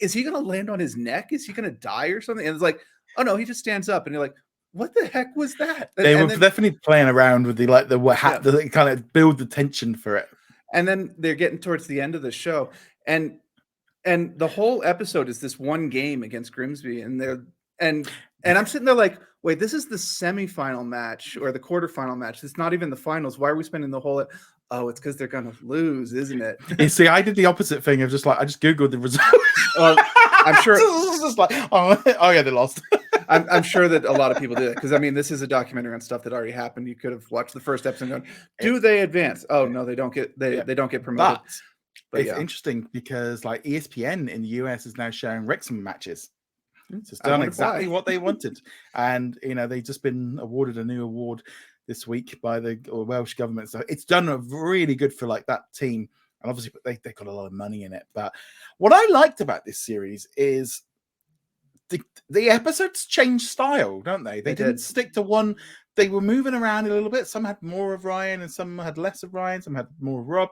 is he gonna land on his neck? Is he gonna die or something? And it's like, oh no, he just stands up, and you're like, what the heck was that? They were definitely playing around with the kind of build the tension for it. And then they're getting towards the end of the show, and the whole episode is this one game against Grimsby, and I'm sitting there like, wait, this is the semifinal match or the quarterfinal match. It's not even the finals. Why are we spending the whole? Oh, it's because they're gonna lose, isn't it? You see, I did the opposite thing of just like, I just googled the results. Well, I'm sure it's just like, oh yeah, they lost. I'm sure that a lot of people do that, because I mean, this is a documentary on stuff that already happened. You could have watched the first episode and gone, do they advance? Oh no, they don't get they don't get promoted. But it's interesting, because like ESPN in the US is now showing Wrexham matches. So it's done exactly what they wanted. And they've just been awarded a new award this week by the Welsh government. So it's done a really good for like that team. And obviously they got a lot of money in it. But what I liked about this series is the episodes changed style, don't they? They didn't stick to one. They were moving around a little bit. Some had more of Ryan, and some had less of Ryan. Some had more of Rob.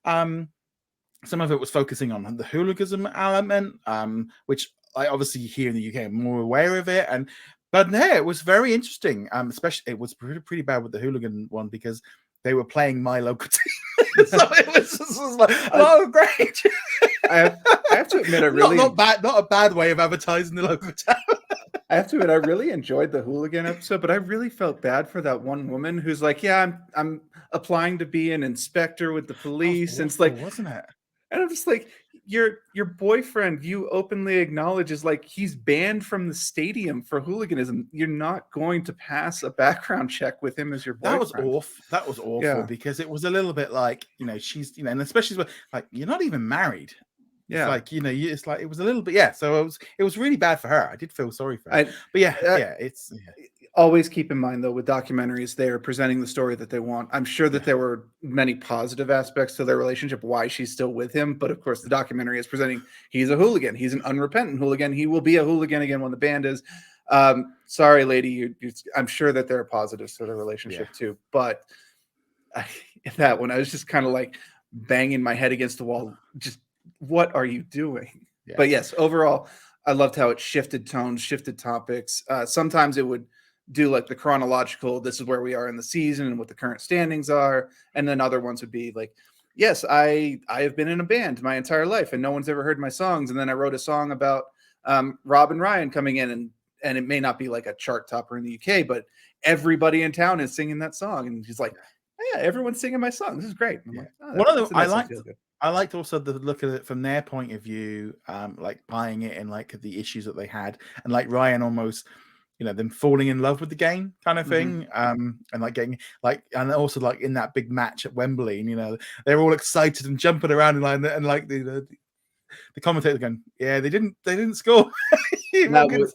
Some of it was focusing on the hooliganism element, which I obviously here in the UK am more aware of it. But yeah, it was very interesting. Especially it was pretty bad with the hooligan one, because they were playing my local team. So it was like, oh great. I have to admit, I really not a bad way of advertising the local town. I have to admit, I really enjoyed the hooligan episode, but I really felt bad for that one woman who's like, yeah, I'm applying to be an inspector with the police. And it's like, wasn't it? And I'm just like, your boyfriend, you openly acknowledge, is like, he's banned from the stadium for hooliganism. You're not going to pass a background check with him as your boyfriend. That was awful because it was a little bit like, she's, and especially like, you're not even married. It's like, it's like, it was a little bit, so it was really bad for her. I did feel sorry for her. It's always keep in mind, though, with documentaries, they're presenting the story that they want. I'm sure that there were many positive aspects to their relationship, why she's still with him. But of course, the documentary is presenting he's a hooligan. He's an unrepentant hooligan. He will be a hooligan again when the band is. Sorry, lady. I'm sure that there are positives to their relationship too. But that one, I was just kind of like banging my head against the wall. Just, what are you doing? Yeah. But yes, overall, I loved how it shifted tones, shifted topics. Sometimes it would do like the chronological, this is where we are in the season and what the current standings are. And then other ones would be like, yes, I have been in a band my entire life and no one's ever heard my songs. And then I wrote a song about Rob and Ryan coming in, and it may not be like a chart topper in the UK, but everybody in town is singing that song. And he's like, yeah, everyone's singing my song. This is great. I liked also the look at it from their point of view, like buying it and like the issues that they had, and like Ryan almost, them falling in love with the game kind of thing, and like getting like, and also like in that big match at Wembley, and they're all excited and jumping around and like the commentator going, yeah, they didn't score. that was,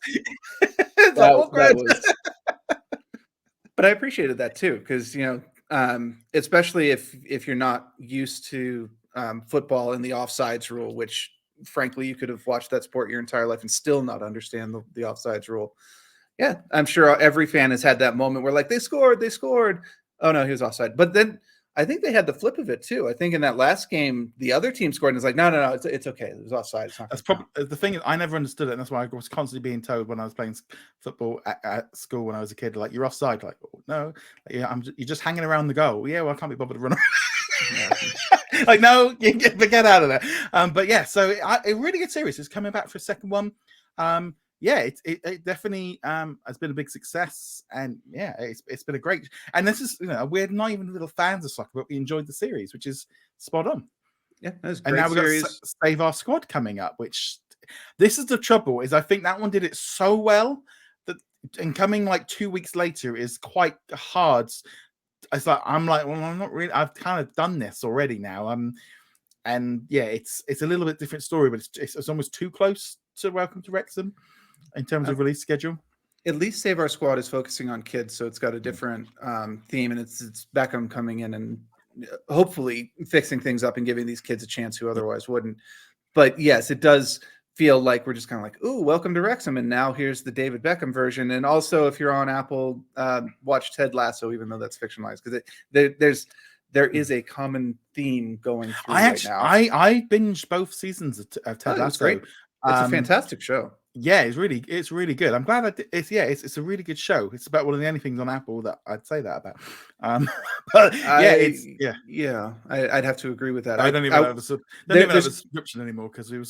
but I appreciated that too, because especially if you're not used to football and the offsides rule, which frankly you could have watched that sport your entire life and still not understand the offsides rule. Yeah, I'm sure every fan has had that moment where like they scored. Oh no, he was offside. But then I think they had the flip of it too. I think in that last game, the other team scored and it's like, no, it's okay. It was offside. It's not. That's probably the thing. I never understood it, and that's why I was constantly being told when I was playing football at school when I was a kid, like, you're offside. Like, oh, no, you're just hanging around the goal. Yeah, well, I can't be bothered to run around. Like, no, you get out of there. But yeah, so a really good series is coming back for a second one. It definitely has been a big success, and it's been a great. And this is, we're not even little fans of soccer, but we enjoyed the series, which is spot on. Yeah, that's great. And now we've got Save Our Squad coming up, which this is the trouble. Is I think that one did it so well that, and coming like 2 weeks later is quite hard. It's like I'm like, well, I'm not really. I've kind of done this already now. And yeah, it's a little bit different story, but it's almost too close to Welcome to Wrexham in terms of release schedule. At least Save Our Squad is focusing on kids, so it's got a different theme, and it's Beckham coming in and hopefully fixing things up and giving these kids a chance who otherwise wouldn't. But yes, it does feel like we're just kind of like, ooh, Welcome to Wrexham, and now here's the David Beckham version. And also, if you're on Apple, watch Ted Lasso, even though that's fictionalized, because there is a common theme going through right now. I binged both seasons of Ted Lasso. Great. It's a fantastic show. Yeah, it's really good. I'm glad it's a really good show. It's about one of the only things on Apple that I'd say that about. But I'd have to agree with that. I don't even have a subscription anymore, because I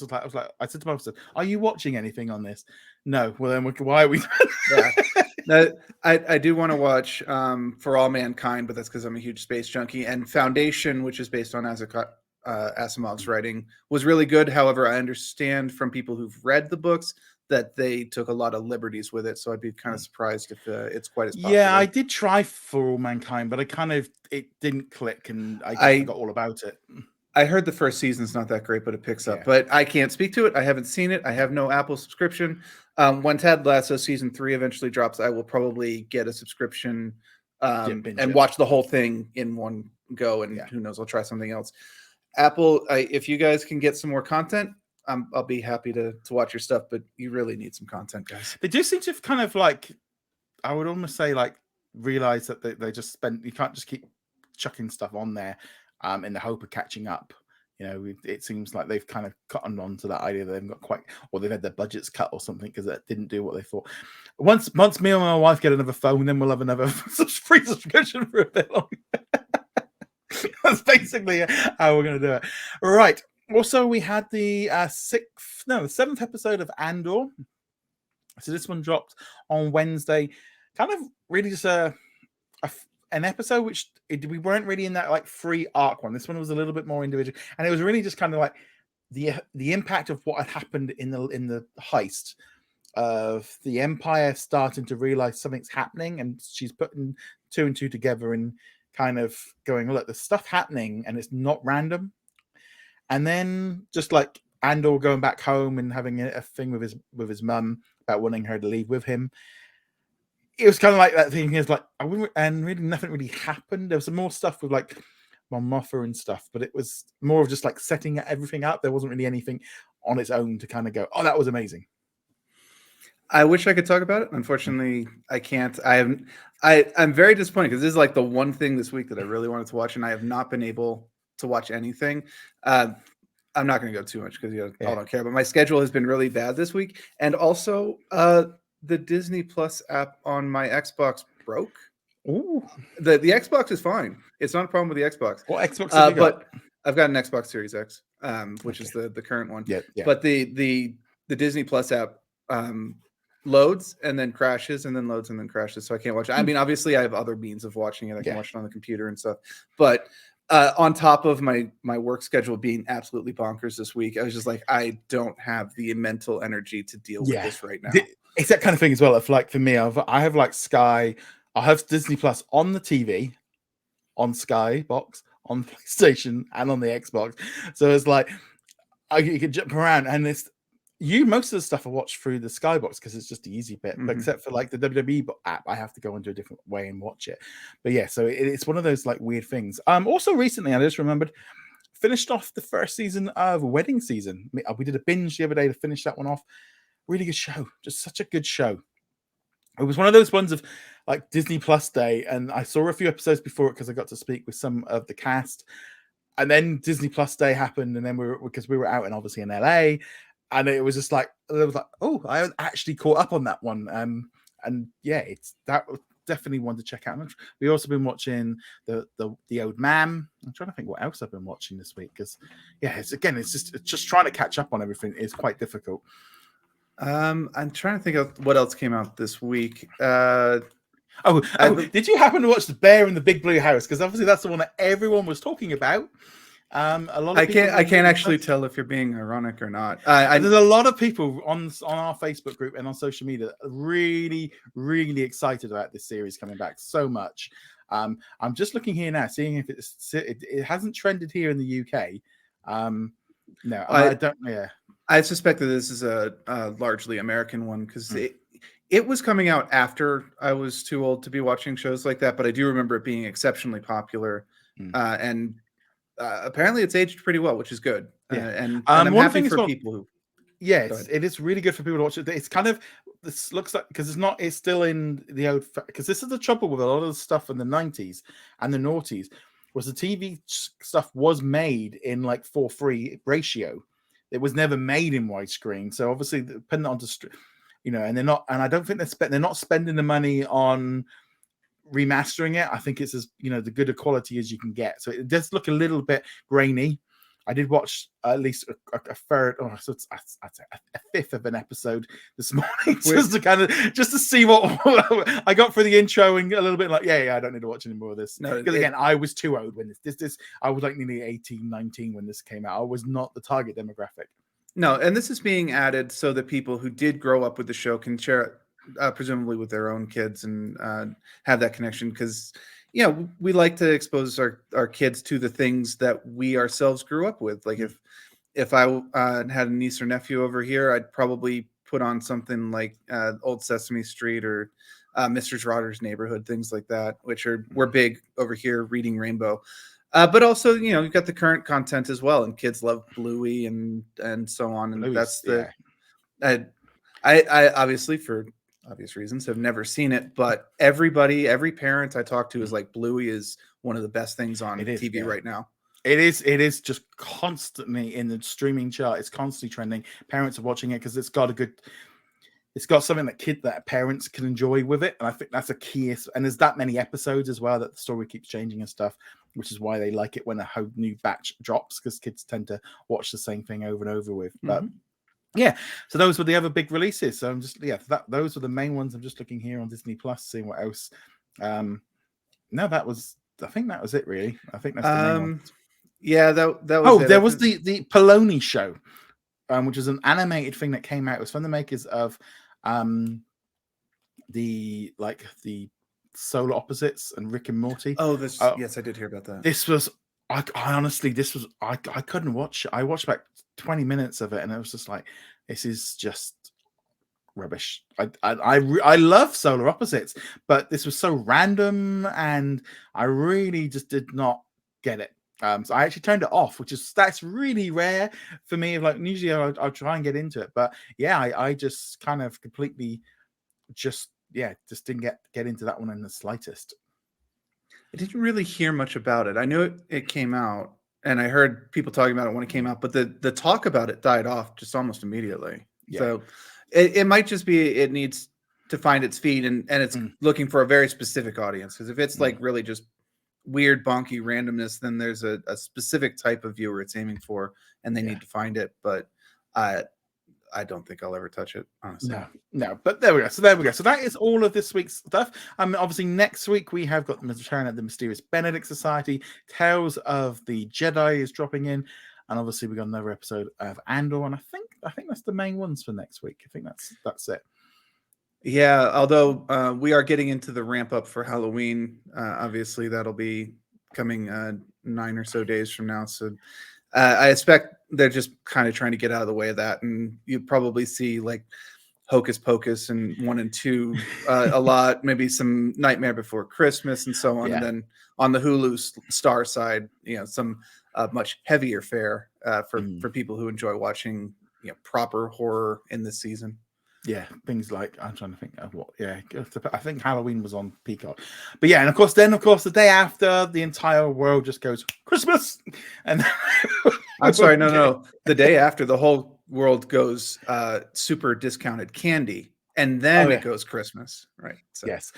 said to my sister, "Are you watching anything on this?" No. Well, then why are we? I do want to watch For All Mankind, but that's because I'm a huge space junkie. And Foundation, which is based on Asimov's writing, was really good. However, I understand from people who've read the books that they took a lot of liberties with it, so I'd be kind of surprised if it's quite as popular. Yeah, I did try For All Mankind, but it didn't click, and I forgot all about it. I heard the first season's not that great, but it picks up. But I can't speak to it. I haven't seen it. I have no Apple subscription. When Ted Lasso season 3 eventually drops, I will probably get a subscription and watch the whole thing in one go. And who knows, I'll try something else. Apple, if you guys can get some more content, I'll be happy to watch your stuff, but you really need some content, guys. They do seem to have kind of like, I would almost say, like, realize that they just you can't just keep chucking stuff on there in the hope of catching up. It seems like they've kind of gotten on to that idea that they've got or they've had their budgets cut or something because that didn't do what they thought. Once me and my wife get another phone, then we'll have another free subscription for a bit longer. That's basically how we're going to do it. Right. Also, we had the 7th episode of Andor. So this one dropped on Wednesday. Kind of really just an episode we weren't really in that like free arc one. This one was a little bit more individual, and it was really just kind of like the impact of what had happened in the heist of the Empire starting to realize something's happening, and she's putting two and two together and kind of going, look, there's stuff happening and it's not random. And then just like Andor going back home and having a thing with his mum about wanting her to leave with him. It was kind of like that thing is like, and really nothing really happened. There was some more stuff with like Mon Mothma and stuff, but it was more of just like setting everything up. There wasn't really anything on its own to kind of go, oh, that was amazing. I wish I could talk about it. Unfortunately, I can't. I'm very disappointed because this is like the one thing this week that I really wanted to watch, and I have not been able to watch anything. I'm not going to go too much because you all don't care, but my schedule has been really bad this week. And also, the Disney Plus app on my Xbox broke. Ooh. The Xbox is fine. It's not a problem with the Xbox. What Xbox have you got? But I've got an Xbox Series X, which is the current one. Yeah. But the Disney Plus app loads and then crashes and then loads and then crashes, so I can't watch it. I mean, obviously I have other means of watching it. I can watch it on the computer and stuff, but on top of my work schedule being absolutely bonkers this week, I was just like, I don't have the mental energy to deal with this right now. It's that kind of thing as well. If like for me, I have like Sky, I have Disney Plus on the TV, on Sky Box, on PlayStation, and on the Xbox. So it's like you can jump around, and it's most of the stuff I watch through the Skybox because it's just the easy bit. But except for like the WWE app, I have to go into a different way and watch it. But yeah, so it's one of those like weird things. Also recently, I just remembered, finished off the first season of Wedding Season. We did a binge the other day to finish that one off. Really good show, just such a good show. It was one of those ones of like Disney Plus Day, and I saw a few episodes before it because I got to speak with some of the cast. And then Disney Plus Day happened, and then because we were out and obviously in LA. And it was just like, it was like, oh, I actually caught up on that one. And yeah, that was definitely one to check out. We also been watching the Old Man. I'm trying to think what else I've been watching this week because yeah, it's just trying to catch up on everything is quite difficult. I'm trying to think of what else came out this week. Did you happen to watch The Bear in the Big Blue House? Because obviously that's the one that everyone was talking about. I can't actually tell if you're being ironic or not. There's a lot of people on our Facebook group and on social media that are really, really excited about this series coming back so much. I'm just looking here now, seeing if it hasn't trended here in the UK. No, I don't. Yeah, I suspect that this is a largely American one because it was coming out after I was too old to be watching shows like that. But I do remember it being exceptionally popular and. Apparently it's aged pretty well, which is good. And I'm happy for people who. Yes, it is really good for people to watch it. It's kind of, this looks like, because it's still in the old, because this is the trouble with a lot of the stuff in the 90s and the noughties, was the TV stuff was made in like 4:3 ratio. It was never made in widescreen. So obviously putting it onto, and they're not, and I don't think they're not spending the money on remastering it. I think it's as the good a quality as you can get. So it does look a little bit grainy. I did watch at least a third, so it's a fifth of an episode this morning, just to see what I got for the intro and a little bit like, I don't need to watch any more of this. Because again, I was too old when this I was like nearly 18, 19 when this came out. I was not the target demographic. No, and this is being added so that people who did grow up with the show can share it presumably with their own kids and have that connection because we like to expose our kids to the things that we ourselves grew up with. Like if I had a niece or nephew over here, I'd probably put on something like Old Sesame Street or Mr. Rogers' Neighborhood, things like that, which we're big over here. Reading Rainbow, but also you've got the current content as well, and kids love Bluey and so on, and that's the I obviously for obvious reasons have never seen it, but every parent I talk to is like, Bluey is one of the best things on TV right now. It is just constantly in the streaming chart. It's constantly trending. Parents are watching it because it's got something that parents can enjoy with it. And I think that's a key. And there's that many episodes as well that the story keeps changing and stuff, which is why they like it when a whole new batch drops, because kids tend to watch the same thing over and over with. But yeah, so those were the other big releases. So I'm just those were the main ones. I'm just looking here on Disney Plus, seeing what else. I think that was it really. I think that's the main one. Yeah, that was Oh, it. there was the Poloni show, which was an animated thing that came out. It was from the makers of the Solar Opposites and Rick and Morty. Oh, yes, I did hear about that. This was I honestly I couldn't watch it. I watched about 20 minutes of it and it was just like, this is just rubbish. I love Solar Opposites, but this was so random and I really just did not get it. So I actually turned it off, that's really rare for me. Like usually I'll try and get into it, but yeah, I just kind of completely just didn't get into that one in the slightest. I didn't really hear much about it. I knew it came out, and I heard people talking about it when it came out, but the talk about it died off just almost immediately. Yeah. So it might just be it needs to find its feet, and it's looking for a very specific audience. Because if it's like really just weird, bonky randomness, then there's a specific type of viewer it's aiming for, and they need to find it. But I don't think I'll ever touch it, honestly. No, but there we go. So that is all of this week's stuff. Obviously next week we have got the return of the Mysterious Benedict Society. Tales of the Jedi is dropping in, and obviously we got another episode of Andor, and I think that's the main ones for next week. I think that's it. Yeah, although we are getting into the ramp up for Halloween. Obviously, that'll be coming 9 or so days from now. So I expect they're just kind of trying to get out of the way of that, and you probably see like Hocus Pocus and 1 and 2 a lot, maybe some Nightmare Before Christmas and so on. Yeah. And then on the Hulu Star side, some much heavier fare for people who enjoy watching proper horror in this season. Yeah, things like, I'm trying to think of what. Yeah, I think Halloween was on Peacock, but yeah, and of course, the day after, the entire world just goes Christmas, and I'm sorry, no, the day after, the whole world goes super discounted candy, and then it goes Christmas, right? So, yes,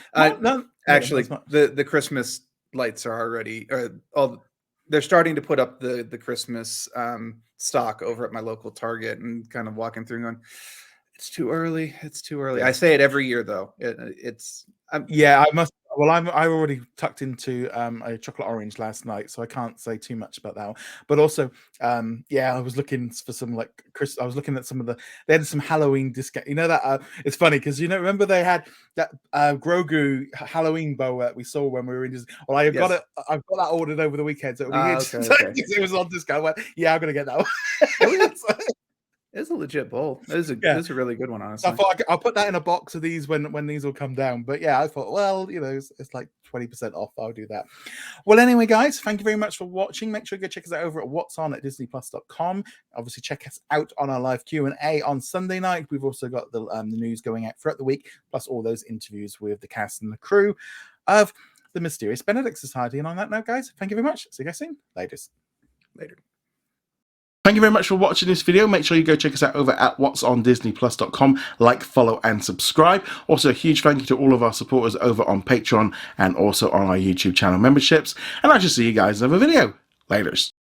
actually, the Christmas lights are already, they're starting to put up the Christmas stock over at my local Target, and kind of walking through and going, it's too early. It's too early. I say it every year, though. I must. Well, I already tucked into a chocolate orange last night, so I can't say too much about that one. But also, I was looking for some I was looking at some of they had some Halloween discount. You know that it's funny because remember they had that Grogu Halloween bow that we saw when we were in Disney. Well, I've got that ordered over the weekend, so it'll be okay. It was on discount. I went, I'm gonna get that one. It's a legit bowl. It's a really good one, honestly. I thought I'll put that in a box of these when these will come down. But yeah, I thought, well, it's like 20% off. I'll do that. Well, anyway, guys, thank you very much for watching. Make sure you go check us out over at what's on at disneyplus.com. Obviously, check us out on our live Q&A on Sunday night. We've also got the news going out throughout the week, plus all those interviews with the cast and the crew of the Mysterious Benedict Society. And on that note, guys, thank you very much. See you guys soon. Later. Thank you very much for watching this video. Make sure you go check us out over at whatsondisneyplus.com. Like, follow, and subscribe. Also, a huge thank you to all of our supporters over on Patreon and also on our YouTube channel memberships. And I shall see you guys in another video. Laters.